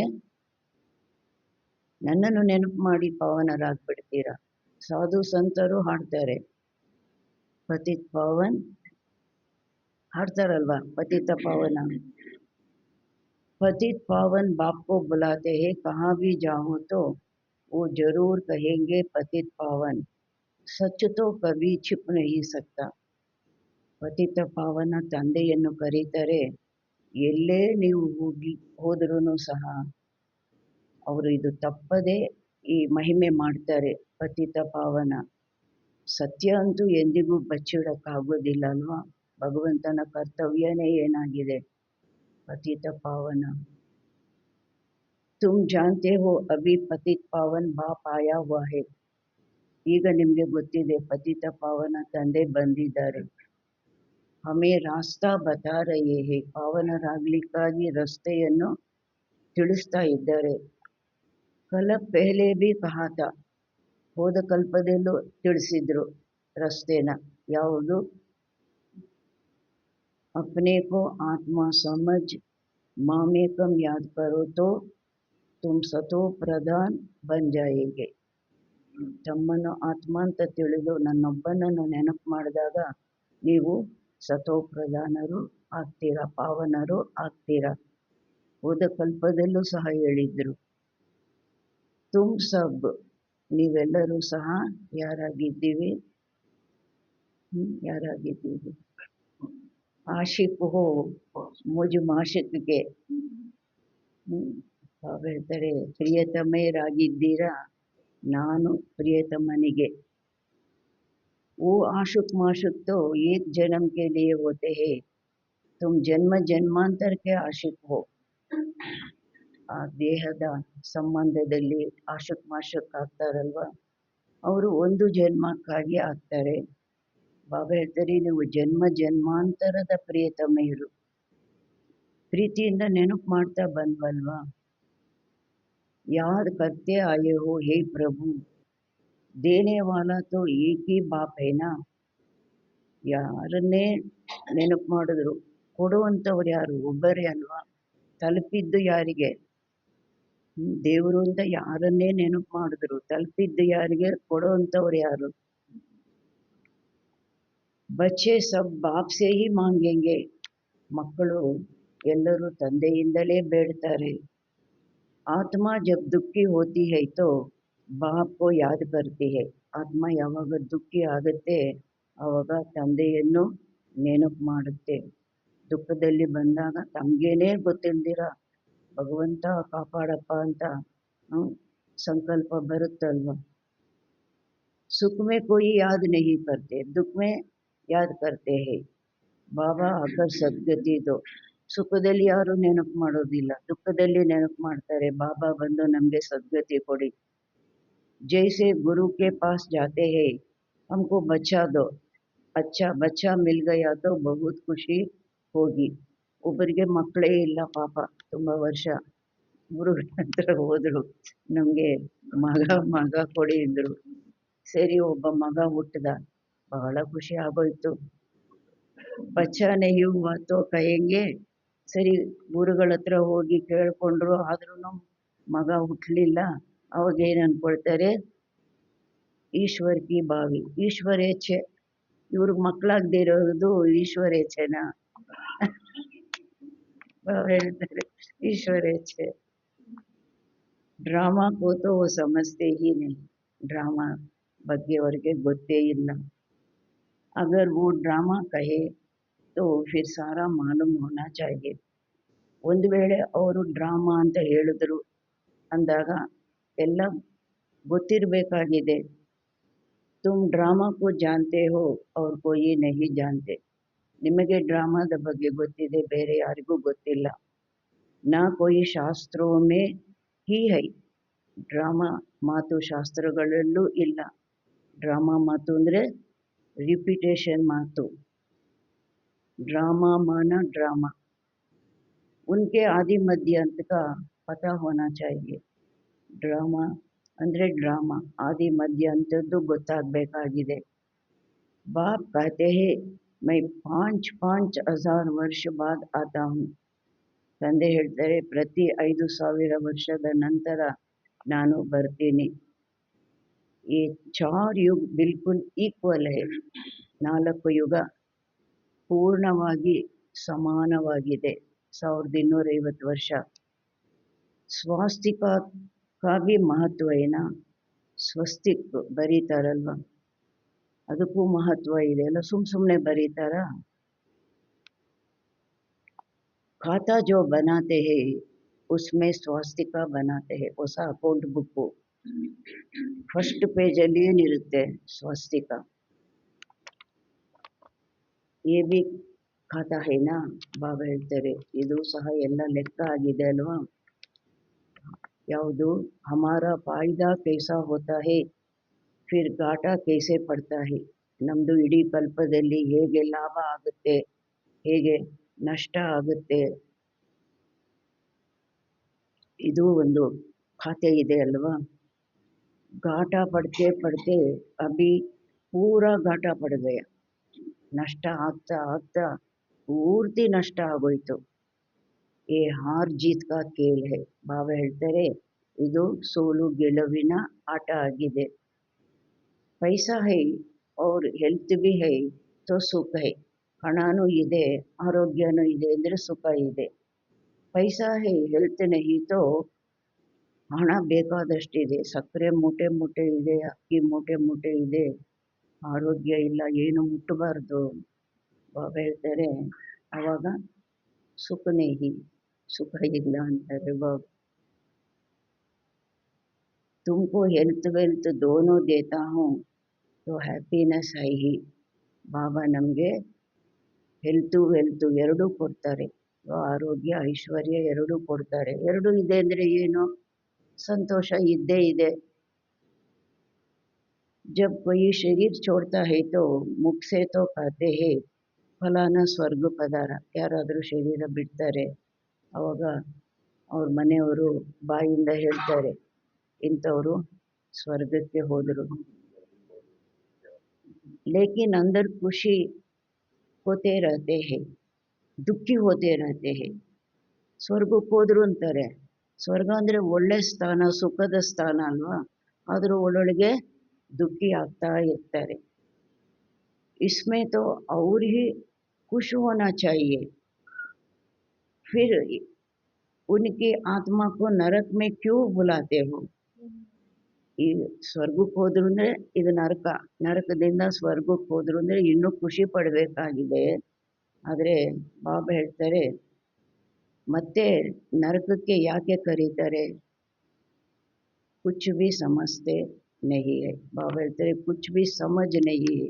ನನ್ನನ್ನು ನೆನಪು ಮಾಡಿ ಪಾವನರಾಗ್ಬಿಡ್ತೀರಾ. ಸಾಧು ಸಂತರು ಹಾಡ್ತಾರೆ, ಪತಿತ್ ಪಾವನ್ ಹಾಡ್ತಾರಲ್ವಾ, ಪತಿತ ಪಾವನ. पतित पावन बाप को बुलाते हैं, कहाँ भी जाओ तो वो जरूर कहेंगे पतित पावन, सच तो कभी छिप नहीं सकता. ಪತಿತ ಪಾವನ ತಂದೆಯನ್ನು ಕರೀತಾರೆ. ಎಲ್ಲೇ ನೀವು ಹೋದ್ರೂ ಸಹ ಅವರು ಇದು ತಪ್ಪದೆ ಈ ಮಹಿಮೆ ಮಾಡ್ತಾರೆ. ಪತಿತ ಪಾವನ ಸತ್ಯ ಅಂತೂ ಎಂದಿಗೂ ಬಚ್ಚಿಡಕ್ಕಾಗೋದಿಲ್ಲ ಅಲ್ವಾ. ಭಗವಂತನ ಕರ್ತವ್ಯನೇ ಏನಾಗಿದೆ? ಪತಿತ ಪಾವನ. ತುಮ್ ಜಾನ್ತೆ ಹೋ ಅಭಿ ಪತಿತ ಪಾವನ್ ಬಾಪ್ ಆಯಾ ಹುವಾ ಹೈ. ಈಗ ನಿಮಗೆ ಗೊತ್ತಿದೆ, ಪತಿತ ಪಾವನ ತಂದೆ ಬಂದಿದ್ದಾರೆ. ಹಮೇ ರಾಸ್ತಾ ಬತಾ ರಹೇ ಹೇ, ಪಾವನರಾಗ್ಲಿಕ್ಕಾಗಿ ರಸ್ತೆಯನ್ನು ತಿಳಿಸ್ತಾ ಇದ್ದಾರೆ. ಕಲ ಪೆಹಲೆ ಬಿ ಕಹಾ ತಾ, ಹೋದ ಕಲ್ಪದಲ್ಲೂ ತಿಳಿಸಿದ್ರು ರಸ್ತೆನ. ಯಾವುದು? ಅಪ್ನೆ ಕೋ ಆತ್ಮ ಸಮಜ್ ಮಾಮೇಕಂ ಯಾದ್ ಕರೋ ತೋ ತುಮ್ ಸತೋ ಪ್ರಧಾನ್ ಬನ್ ಜಾಯೇಂಗೆ. ತಮ್ಮನ್ನು ಆತ್ಮ ಅಂತ ತಿಳಿದು ನನ್ನೊಬ್ಬನನ್ನು ನೆನಪು ಮಾಡಿದಾಗ ನೀವು ಸತೋ ಪ್ರಧಾನರು ಆಗ್ತೀರಾ, ಪಾವನರು ಆಗ್ತೀರಾ. ಹೋದ ಕಲ್ಪದಲ್ಲೂ ಸಹ ಹೇಳಿದ್ರು. ತುಮ್ ಸಬ್, ನೀವೆಲ್ಲರೂ ಸಹ ಯಾರಾಗಿದ್ದೀವಿ? ಯಾರಾಗಿದ್ದೀವಿ? ಆಶಿಕ್ ಹೋ ಮುಜ್ ಮಾಶಿಕ್ಗೆ. ಹೇಳ್ತಾರೆ, ಪ್ರಿಯತಮೆಯರಾಗಿದ್ದೀರಾ ನಾನು ಪ್ರಿಯತಮನಿಗೆ. वो आशुक माशुक तो एक जन्म के लिए होते हैं, तुम जन्म जन्मांतर के आशिक हो. ಆ ದೇಹದ ಸಂಬಂಧದಲ್ಲಿ ಆಶುಕ್ ಮಾಶುಕ್ ಆಗ್ತಾರಲ್ವಾ, ಅವರು ಒಂದು ಜನ್ಮಕ್ಕಾಗಿ ಆಗ್ತಾರೆ. ಬಾಬಾ ಹೇಳ್ತಾರೆ, ನೀವು ಜನ್ಮ ಜನ್ಮಾಂತರದ ಪ್ರಿಯತಮೆಯರು. ಪ್ರೀತಿಯಿಂದ ನೆನಪು ಮಾಡ್ತಾ ಬಂದ್ವಲ್ವಾ. ಯಾದ್ ಕರ್ತೆ ಆಯೆ ಹೋ ಹೇ ಪ್ರಭು, ದೇನೆ ವಾಲಾ ತೋ ಏಕ್ ಹಿ ಬಾಪ್ ಹೇನಾ. ಯಾರನ್ನೇ ನೆನಪು ಮಾಡಿದ್ರು ಕೊಡುವಂಥವ್ರು ಯಾರು? ಒಬ್ಬರೇ ಅಲ್ವಾ. ತಲುಪಿದ್ದು ಯಾರಿಗೆ? ದೇವರು ಅಂತ ಯಾರನ್ನೇ ನೆನಪು ಮಾಡಿದ್ರು ತಲುಪಿದ್ದು ಯಾರಿಗೆ? ಕೊಡುವಂಥವ್ರು ಯಾರು? ಬಚ್ಚೆ ಸಬ್ ಬಾಪ್ ಸೇ ಹಿ ಮಾಂಗೆಂಗೆ. ಮಕ್ಕಳು ಎಲ್ಲರೂ ತಂದೆಯಿಂದಲೇ ಬೇಡ್ತಾರೆ. ಆತ್ಮ ಜಬ್ ದುಃಖಿ ಹೋತಿ ಹೈ ತೋ ಬಾಪ್ ಕೋ ಯಾದ್ ಕರ್ತಿ ಹೈ. ಆತ್ಮ ಯಾವಾಗ ದುಃಖಿ ಆಗುತ್ತೆ ಆವಾಗ ತಂದೆಯನ್ನು ನೆನಪು ಮಾಡುತ್ತೆ. ದುಃಖದಲ್ಲಿ ಬಂದಾಗ ತಮಗೇನೇ ಗೊತ್ತಿಲ್ದಿರ ಭಗವಂತ ಕಾಪಾಡಪ್ಪ ಅಂತ ಸಂಕಲ್ಪ ಬರುತ್ತಲ್ವ. ಸುಖ ಮೇ ಕೋಯಿ ಯಾದ್ ನಹಿ ಕರ್ತೆ, ದುಃಖ ಮೇ ಯಾದ್ ಕರ್ತೆ ಹೈ. ಬಾಬಾ ಆಕರ್ ಸದ್ಗತಿ ದೋ. ಸುಖದಲ್ಲಿ ಯಾರು ನೆನಪು ಮಾಡೋದಿಲ್ಲ, ದುಃಖದಲ್ಲಿ ನೆನಪು ಮಾಡ್ತಾರೆ. ಬಾಬಾ ಬಂದು ನಮಗೆ ಸದ್ಗತಿ ಕೊಡಿ. ಜೈಸೆ ಗುರು ಕೆ ಪಾಸ್ ಜಾತೆ ಹೈ, ಹಮ್ಕೋ ಬಚ್ಚಾ ದೋ. ಅಚ್ಚಾ ಬಚ್ಚಾ ಮಿಲ್ ಗಯಾ ತೋ ಬಹುತ್ ಖುಷಿ ಹೋಗಿ. ಒಬ್ಬರಿಗೆ ಮಕ್ಕಳೇ ಇಲ್ಲ ಪಾಪ, ತುಂಬ ವರ್ಷ ಗುರುಗಳ ಹತ್ರ ಹೋದ್ರು, ನಮಗೆ ಮಗ ಕೊಡಿ ಅಂದರು. ಸರಿ, ಒಬ್ಬ ಮಗ ಹುಟ್ಟಿದ, ಬಹಳ ಖುಷಿ ಆಗೋಯ್ತು. ಬಚ್ಚಾ ನಹಿ ಹುವಾ ತೋ ಕಹೆಂಗೆ. ಸರಿ, ಗುರುಗಳ ಹತ್ರ ಹೋಗಿ ಕೇಳ್ಕೊಂಡ್ರು, ಆದ್ರೂ ಮಗ ಹುಟ್ಟಲಿಲ್ಲ. ಅವಾಗ ಏನು ಅನ್ಕೊಳ್ತಾರೆ? ಈಶ್ವರ್ ಕಿ ಬಾವಿ, ಈಶ್ವರೇಚ್ಛೆ. ಇವ್ರಿಗೆ ಮಕ್ಕಳಾಗದೇ ಇರೋದು ಈಶ್ವರೇಚ್ಛೆನಾ? ಹೇಳ್ತಾರೆ ಈಶ್ವರೇಚ್ಛೆ. ಡ್ರಾಮಾ ಕೂತು ಸಮಜ್ತೆ ಹಿ ನಹಿ. ಡ್ರಾಮಾ ಬಗ್ಗೆ ಅವ್ರಿಗೆ ಗೊತ್ತೇ ಇಲ್ಲ. ಅಗರ್ वो ಡ್ರಾಮಾ ಕಹೆ ತೋ ಫಿರ್ ಸಾರಾ ಮಾಲೂಮ್ ಹೋನಾ ಚಾಹಿಯೆ. ಒಂದು ವೇಳೆ ಅವರು ಡ್ರಾಮಾ ಅಂತ ಹೇಳಿದ್ರು ಅಂದಾಗ ಎಲ್ಲ ಗೊತ್ತಿರಬೇಕಾಗಿದೆ. ತುಮ್ ಡ್ರಾಮಾ ಕೋ ಜಾನ್ತೆ ಹೋ ಅವ್ರ ಕೋಯಿ ನಹಿ ಜಾನ್ತೆ. ನಿಮಗೆ ಡ್ರಾಮಾದ ಬಗ್ಗೆ ಗೊತ್ತಿದೆ, ಬೇರೆ ಯಾರಿಗೂ ಗೊತ್ತಿಲ್ಲ. ನಾ ಕೋಯಿ ಶಾಸ್ತ್ರೋ ಮೇ ಹಿ ಹೈ. ಡ್ರಾಮಾ ಮಾತು ಶಾಸ್ತ್ರಗಳಲ್ಲೂ ಇಲ್ಲ. ಡ್ರಾಮಾ ಮಾತು ಅಂದರೆ ರಿಪಿಟೇಷನ್ ಮಾತು. ಡ್ರಾಮಾ ಮಾನ ಡ್ರಾಮಾ. उनके आदि मध्य अंत का पता होना चाहिए. ಡ್ರಾಮಾ ಅಂದರೆ ಡ್ರಾಮಾ, ಆದಿ ಮಧ್ಯ ಅಂಥದ್ದು ಗೊತ್ತಾಗಬೇಕಾಗಿದೆ. बाप कहते हैं मैं 5,000 वर्ष बाद आता हूँ. ತಂದೆ ಹೇಳ್ತಾರೆ ಪ್ರತಿ 5,000 ವರ್ಷದ ನಂತರ ನಾನು ಬರ್ತೀನಿ. ಈ 4 ಯುಗ ಬಿಲ್ಕುಲ್ ಈಕ್ವಲ್ है. 4 ಯುಗ ಪೂರ್ಣವಾಗಿ ಸಮಾನವಾಗಿದೆ. 1250 ವರ್ಷ. ಸ್ವಾಸ್ತಿಕಕ್ಕಾಗಿ ಮಹತ್ವ ಏನಾ? ಸ್ವಸ್ತಿಕ್ ಬರೀತಾರಲ್ವ, ಅದಕ್ಕೂ ಮಹತ್ವ ಇದೆ ಅಲ್ಲ. ಸುಮ್ಮನೆ ಬರೀತಾರ? खाता जो बनाते हैं उसमें स्वास्तिका बनाते हैं. ಹೊಸ ಅಕೌಂಟ್ ಬುಕ್ಕು ಫಸ್ಟ್ ಪೇಜಲ್ಲಿ ಏನಿರುತ್ತೆ? ಸ್ವಸ್ತಿಕ. ये भी खाता है ना? ಬಾಬಾ ಹೇಳ್ತಾರೆ ಇದು ಸಹ ಎಲ್ಲ ಲೆಕ್ಕ ಆಗಿದೆ ಅಲ್ವಾ. ಯಾವುದು? हमारा फायदा कैसा होता है फिर घाटा कैसे पड़ता है. ನಮ್ಮದು ಇಡೀ ಕಲ್ಪದಲ್ಲಿ ಹೇಗೆ ಲಾಭ ಆಗುತ್ತೆ, ಹೇಗೆ ನಷ್ಟ ಆಗುತ್ತೆ, ಇದು ಒಂದು ಖಾತೆ ಇದೆ ಅಲ್ವಾ. घाटा पड़ते पड़ते अभी पूरा घाटा पड़ गया. ನಷ್ಟ ಆಗ್ತಾ ಆಗ್ತಾ ಪೂರ್ತಿ ನಷ್ಟ ಆಗೋಯ್ತು. ಏ ಹಾರ್ ಜೀತ್ ಕಾ ಖೇಲ್ ಹೈ. ಬಾಬಾ ಹೇಳ್ತಾರೆ ಇದು ಸೋಲು ಗೆಲುವಿನ ಆಟ ಆಗಿದೆ. ಪೈಸಾ ಹೈ और ಹೆಲ್ತ್ भी है तो ಸುಖ है. ಹಣನೂ ಇದೆ, ಆರೋಗ್ಯನೂ ಇದೆ ಅಂದರೆ ಸುಖ ಇದೆ. ಪೈಸಾ ಹೈ ಹೆಲ್ತ್ ನಹಿ ತೋ ಹಣ ಬೇಕಾದಷ್ಟಿದೆ, ಸಕ್ಕರೆ ಮೂಟೆ ಮೂಟೆ ಇದೆ, ಅಕ್ಕಿ ಮೂಟೆ ಮೂಟೆ ಇದೆ, ಆರೋಗ್ಯ ಇಲ್ಲ, ಏನು ಮುಟ್ಟಬಾರ್ದು. ಬಾಬಾ ಹೇಳ್ತಾರೆ ಆವಾಗ ಸುಖನೇ ಸುಖ ಇಲ್ಲ ಅಂತಾರೆ ಬಾಬಾ. ತುಮಕೋ ಹೆಲ್ತ್ ವೆಲ್ತ್ ದೋನೋ ದೇತಾ ಹೂँ तो ಹ್ಯಾಪಿನೆಸ್ ಹೈ ಹಿ. ಬಾಬಾ ನಮಗೆ ಹೆಲ್ತು ವೆಲ್ತು ಎರಡೂ ಕೊಡ್ತಾರೆ. ಆರೋಗ್ಯ ಐಶ್ವರ್ಯ ಎರಡೂ ಕೊಡ್ತಾರೆ. ಎರಡೂ ಇದೆ ಅಂದರೆ ಏನು? ಸಂತೋಷ ಇದ್ದೇ ಇದೆ. जब कोई शरीर छोड़ता है तो मुख से तो कहते हैं ಫಲಾನ ಸ್ವರ್ಗ ಪದಾರ. ಯಾರಾದರೂ ಶರೀರ ಬಿಡ್ತಾರೆ ಅವಾಗ ಅವ್ರ ಮನೆಯವರು ಬಾಯಿಂದ ಹೇಳ್ತಾರೆ ಇಂಥವರು ಸ್ವರ್ಗಕ್ಕೆ ಹೋದರು. ಲೇಕಿನ್ ಅಂದರ್ ಖುಷಿ ಹೋತೆ ರಹತೆ ಹೈ, ದುಃಖಿ ಹೋತೆ ರಹತೆ ಹೈ. ಸ್ವರ್ಗಕ್ಕೆ ಹೋದ್ರು ಅಂತಾರೆ. ಸ್ವರ್ಗ ಅಂದರೆ ಒಳ್ಳೆ ಸ್ಥಾನ, ಸುಖದ ಸ್ಥಾನ ಅಲ್ವಾ. ಆದರೂ ಒಳ್ಳೊಳಗೆ ದುಃಖಿ ಆಗ್ತಾ ಇರ್ತಾರೆ. इसमें तो और ही खुश होना चाहिए. फिर उनकी आत्मा को नरक में क्यों बुलाते हो. ಈ ಸ್ವರ್ಗಕ್ಕೆ ಹೋದ್ರು ಅಂದರೆ ಇದು ನರಕ, ನರಕದಿಂದ ಸ್ವರ್ಗಕ್ಕೆ ಹೋದ್ರು ಅಂದರೆ ಇನ್ನೂ ಖುಷಿ ಪಡಬೇಕಾಗಿದೆ. ಆದರೆ ಬಾಬಾ ಹೇಳ್ತಾರೆ ಮತ್ತೆ ನರಕಕ್ಕೆ ಯಾಕೆ ಕರೀತಾರೆ? ಕುಚ್ ಬಿ ಸಮಜ್ತೆ ನಹಿ ಹೈ. ಬಾಬಾ ಹೇಳ್ತಾರೆ ಕುಚ್ ಬಿ ಸಮಜ್ ನಹಿ ಹೈ.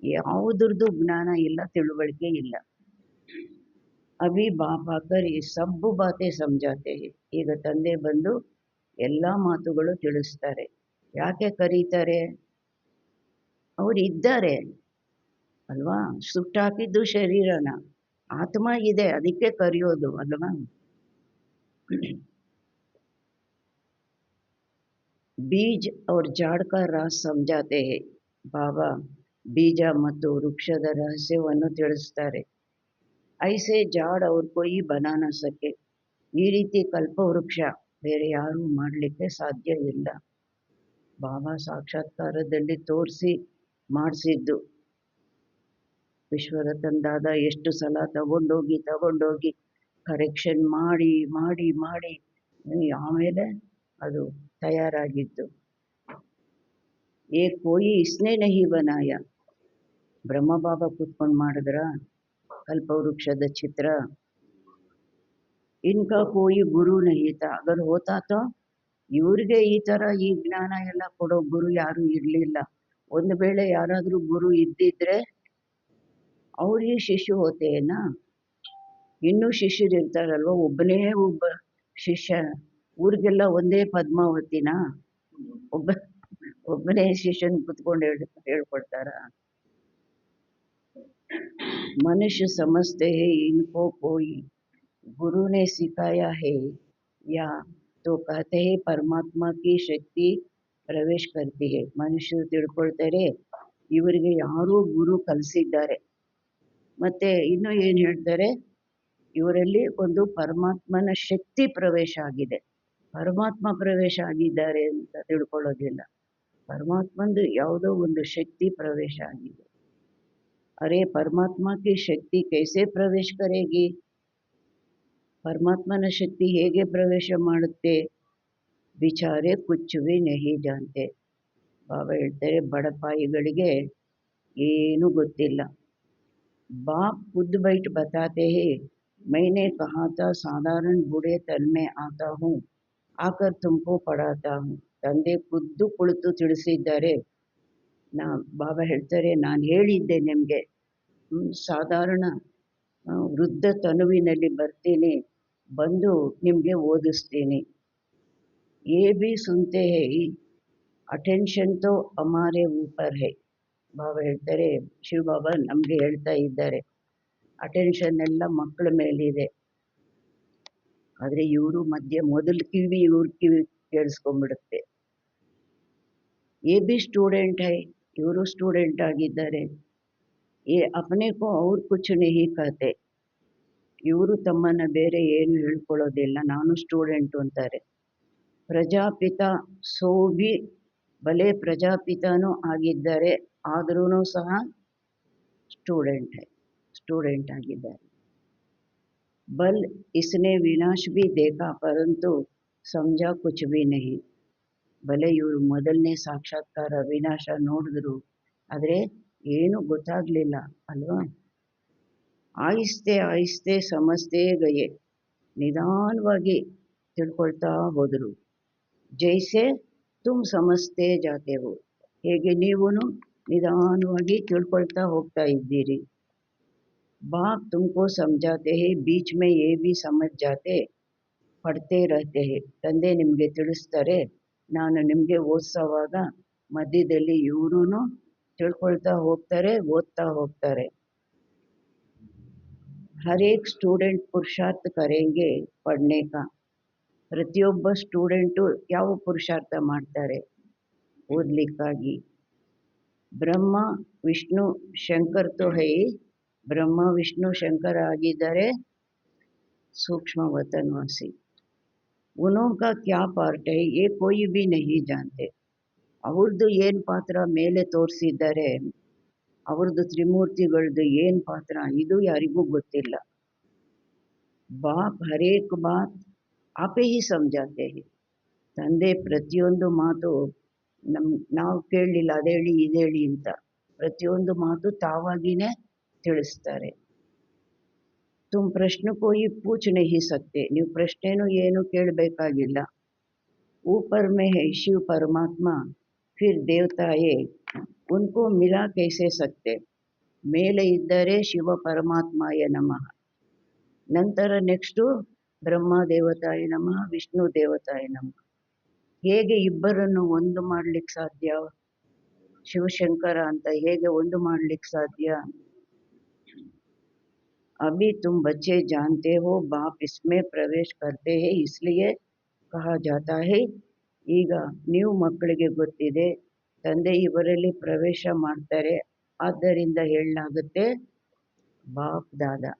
ಯಾವುದ್ರದ್ದು ಜ್ಞಾನ ಇಲ್ಲ, ತಿಳುವಳಿಕೆ ಇಲ್ಲ. ಅಭಿ ಬಾಪ್ ಆಕರ್ ಈ ಸಬ್ಬು ಬಾತೆ ಸಮಜಾತೆ ಹೈ. ಈಗ ತಂದೆ ಬಂದು ಎಲ್ಲ ಮಾತುಗಳು ತಿಳಿಸ್ತಾರೆ. ಯಾಕೆ ಕರೀತಾರೆ? ಅವರು ಇದ್ದಾರೆ ಅಲ್ವಾ. ಸುಟ್ಟಾಕಿದ್ದು ಶರೀರನ, ಆತ್ಮ ಇದೆ, ಅದಕ್ಕೆ ಕರೆಯೋದು ಅಲ್ವಾ. ಬೀಜ और झाड़ का राज समझाते हैं. ಬಾಬಾ ಬೀಜ ಮತ್ತು ವೃಕ್ಷದ ರಹಸ್ಯವನ್ನು ತಿಳಿಸ್ತಾರೆ. ಐಸೆ ಜಾಡ್ ಅವ್ರ ಕೊಯ್ ಬನಾನ ಸಕೆ. ಈ ರೀತಿ ಕಲ್ಪವೃಕ್ಷ ಬೇರೆ ಯಾರೂ ಮಾಡಲಿಕ್ಕೆ ಸಾಧ್ಯ ಇಲ್ಲ. ಬಾಬಾ ಸಾಕ್ಷಾತ್ಕಾರದಲ್ಲಿ ತೋರಿಸಿ ಮಾಡಿಸಿದ್ದು. ವಿಶ್ವರತನ್ ದಾದ ಎಷ್ಟು ಸಲ ತಗೊಂಡೋಗಿ ಕರೆಕ್ಷನ್ ಮಾಡಿ ಮಾಡಿ ಮಾಡಿ ಆಮೇಲೆ ಅದು ತಯಾರಾಗಿದ್ದು. ಏ ಕೋಯಿ ಇಸ್ನೇ ನಹಿ ಬನಾಯ. ಬ್ರಹ್ಮ ಬಾಬಾ ಕೂತ್ಕೊಂಡು ಮಾಡಿದ್ರ ಕಲ್ಪವೃಕ್ಷದ ಚಿತ್ರ. ಇನ್ಕಾ ಕೋಯಿ ಗುರು ನಹಿ ತಾ. ಅಗರ್ ಹೋತಾ ತೋ ಇವ್ರಿಗೆ ಈ ಥರ ಈ ಜ್ಞಾನ ಎಲ್ಲ ಕೊಡೋ ಗುರು ಯಾರೂ ಇರಲಿಲ್ಲ. ಒಂದು ವೇಳೆ ಯಾರಾದರೂ ಗುರು ಇದ್ದಿದ್ರೆ ಅವ್ರಿಗೆ ಶಿಷ್ಯ ಹೋತೇನಾ? ಇನ್ನೂ ಶಿಷ್ಯರು ಇರ್ತಾರಲ್ವ. ಒಬ್ಬನೇ ಒಬ್ಬ ಶಿಷ್ಯ, ಊರಿಗೆಲ್ಲ ಒಂದೇ ಪದ್ಮಾವತಿನಾ? ಒಬ್ಬನೇ ಶಿಷ್ಯನ ಕುತ್ಕೊಂಡು ಹೇಳ್ಕೊಡ್ತಾರ? ಮನುಷ್ಯ ಸಮಜ್ತೆ ಹೈ ಇನ್ಕೋ ಕೋಯಿ गुरु ने सिखाया है या तो कहते हैं परमात्मा की शक्ति ಪ್ರವೇಶ करती है. ಮನುಷ್ಯರು ತಿಳ್ಕೊಳ್ತಾರೆ ಇವರಿಗೆ ಯಾರೋ ಗುರು ಕಲಿಸಿದ್ದಾರೆ. ಮತ್ತೆ ಇನ್ನು ಏನು ಹೇಳ್ತಾರೆ, ಇವರಲ್ಲಿ ಒಂದು ಪರಮಾತ್ಮನ ಶಕ್ತಿ ಪ್ರವೇಶ ಆಗಿದೆ. ಪರಮಾತ್ಮ ಪ್ರವೇಶ ಆಗಿದ್ದಾರೆ ಅಂತ ತಿಳ್ಕೊಳ್ಳೋದಿಲ್ಲ. ಪರಮಾತ್ಮಂದು ಯಾವುದೋ ಒಂದು ಶಕ್ತಿ ಪ್ರವೇಶ ಆಗಿದೆ. अरे परमात्मा की शक्ति कैसे प्रवेश करेगी? ಪರಮಾತ್ಮನ ಶಕ್ತಿ ಹೇಗೆ ಪ್ರವೇಶ ಮಾಡುತ್ತೆ? ಬಿಚಾರೆ ಕುಚ್ ಭಿ ನಹಿ ಜಾನ್ತೆ. ಬಾಬಾ ಹೇಳ್ತಾರೆ ಬಡಪಾಯಿಗಳಿಗೆ ಏನೂ ಗೊತ್ತಿಲ್ಲ. बाप खुद बैठ बताते हैं, मैंने कहा था साधारण बूढ़े तन में आता हूँ, आकर तुमको पढ़ाता हूँ. ತಂದೆ ಖುದ್ದು ಕುಳಿತು ತಿಳಿಸಿದ್ದಾರೆ. ಬಾಬಾ ಹೇಳ್ತಾರೆ ನಾನು ಹೇಳಿದ್ದೆ ನಿಮಗೆ, ಸಾಧಾರಣ ವೃದ್ಧ ತನುವಿನಲ್ಲಿ ಬರ್ತೀನಿ, ಬಂದು ನಿಮಗೆ ಓದಿಸ್ತೀನಿ. ये भी सुनते हैं, अटेंशन तो हमारे ऊपर है. ಬಾಬಾ ಹೇಳ್ತಾರೆ, ಶಿವ ಬಾಬಾ ನಮಗೆ ಹೇಳ್ತಾ ಇದ್ದಾರೆ ಅಟೆನ್ಷನ್ ಎಲ್ಲ ಮಕ್ಕಳ ಮೇಲಿದೆ. ಆದರೆ ಇವರು ಮಧ್ಯೆ ಮೊದಲು ಕಿವಿ ಇವ್ರ ಕಿವಿ ಕೇಳಿಸ್ಕೊಂಡ್ಬಿಡುತ್ತೆ. ये भी स्टूडेंट है, ಇವರು ಸ್ಟೂಡೆಂಟ್ ಆಗಿದ್ದಾರೆ. ये अपने को और कुछ नहीं कहते, ಇವರು ತಮ್ಮನ್ನು ಬೇರೆ ಏನು ಹೇಳ್ಕೊಳ್ಳೋದಿಲ್ಲ, ನಾನು ಸ್ಟೂಡೆಂಟು ಅಂತಾರೆ. ಪ್ರಜಾಪಿತ ಸೋ ಭಿ ಭಲೆ ಪ್ರಜಾಪಿತನೂ ಆಗಿದ್ದಾರೆ, ಆದ್ರೂ ಸಹ ಸ್ಟೂಡೆಂಟ್ ಆಗಿದ್ದಾರೆ. बल इसने विनाश भी देखा परंतु समझा कुछ भी नहीं. ಭಲೆ ಇವರು ಮೊದಲನೇ ಸಾಕ್ಷಾತ್ಕಾರ ವಿನಾಶ ನೋಡಿದ್ರು, ಆದರೆ ಏನು ಗೊತ್ತಾಗ್ಲಿಲ್ಲ ಅಲ್ವಾ. ಆಹಿಸ್ತೆ ಆಹಿಸ್ತೆ ಸಮಜ್ತೇ ಗಯೆ, ನಿಧಾನವಾಗಿ ತಿಳ್ಕೊಳ್ತಾ ಹೋದರು. ಜೈಸೆ ತುಮ್ ಸಮಜ್ತೇ ಜಾತೆ ಹೋ, ಹೇಗೆ ನೀವು ನಿಧಾನವಾಗಿ ತಿಳ್ಕೊಳ್ತಾ ಹೋಗ್ತಾ ಇದ್ದೀರಿ. बाप तुमको समझाते हैं, बीच में ये भी समझ जाते, पढ़ते रहते हैं. ತಂದೆ ನಿಮಗೆ ತಿಳಿಸ್ತಾರೆ, ನಾನು ನಿಮಗೆ ಓದಿಸೋವಾಗ ಮಧ್ಯದಲ್ಲಿ ಇವರು ತಿಳ್ಕೊಳ್ತಾ ಹೋಗ್ತಾರೆ, ಓದ್ತಾ ಹೋಗ್ತಾರೆ. हर एक स्टूडेंट पुरुषार्थ करेंगे पढ़ने का. ಪ್ರತಿಯೊಬ್ಬ ಸ್ಟೂಡೆಂಟು ಯಾವ ಪುರುಷಾರ್ಥ ಮಾಡ್ತಾರೆ ಓದಲಿಕ್ಕಾಗಿ. ಬ್ರಹ್ಮ ವಿಷ್ಣು ಶಂಕರ್ ತೋ ಹೈ, ಬ್ರಹ್ಮ ವಿಷ್ಣು ಶಂಕರ ಆಗಿದ್ದಾರೆ सूक्ष्म वतनवासी. उनका क्या पार्ट है ये कोई भी नहीं जानते. ಅವ್ರದ್ದು ಏನು ಪಾತ್ರ ಮೇಲೆ ತೋರಿಸಿದ್ದಾರೆ, ಅವ್ರದ್ದು ತ್ರಿಮೂರ್ತಿಗಳದ್ದು ಏನು ಪಾತ್ರ ಇದು ಯಾರಿಗೂ ಗೊತ್ತಿಲ್ಲ. ಬಾಪ್ ಹರೇಕ್ ಬಾತ್ ಆಪೇ ಹಿ ಸಮಜಾತೆ ಹಿ. ತಂದೆ ಪ್ರತಿಯೊಂದು ಮಾತು ನಾವು ಕೇಳಲಿಲ್ಲ ಅದೇಳಿ ಇದೇಳಿ ಅಂತ ಪ್ರತಿಯೊಂದು ಮಾತು ತಾವಾಗಿನೇ ತಿಳಿಸ್ತಾರೆ. तुम प्रश्न कोई पूछ नहीं सकते, ನೀವು ಪ್ರಶ್ನೆನೂ ಏನು ಕೇಳಬೇಕಾಗಿಲ್ಲ. ऊपर में है शिव परमात्मा, फिर देवताए उनको मिला कैसे सकते. ಮೇಲೆ ಇದ್ದರೆ ಶಿವ ಪರಮಾತ್ಮಾಯ ನಮಃ, ನಂತರ ನೆಕ್ಸ್ಟು ಬ್ರಹ್ಮ ದೇವತಾಯ ನಮಃ, ವಿಷ್ಣು ದೇವತಾಯ ನಮಃ. ಹೇಗೆ ಇಬ್ಬರನ್ನು ಒಂದು ಮಾಡ್ಲಿಕ್ಕೆ ಸಾಧ್ಯ? ಶಿವಶಂಕರ ಅಂತ ಹೇಗೆ ಒಂದು ಮಾಡ್ಲಿಕ್ಕೆ ಸಾಧ್ಯ? अभी तुम बच्चे जानते हो बाप इसमें प्रवेश करते हैं इसलिए कहा जाता है. ಈಗ ನೀವು ಮಕ್ಕಳಿಗೆ ಗೊತ್ತಿದೆ ತಂದೆ ಇವರಲ್ಲಿ ಪ್ರವೇಶ ಮಾಡ್ತಾರೆ, ಆದ್ದರಿಂದ ಹೇಳಲಾಗುತ್ತೆ ಬಾಪ್ ದಾದಾ.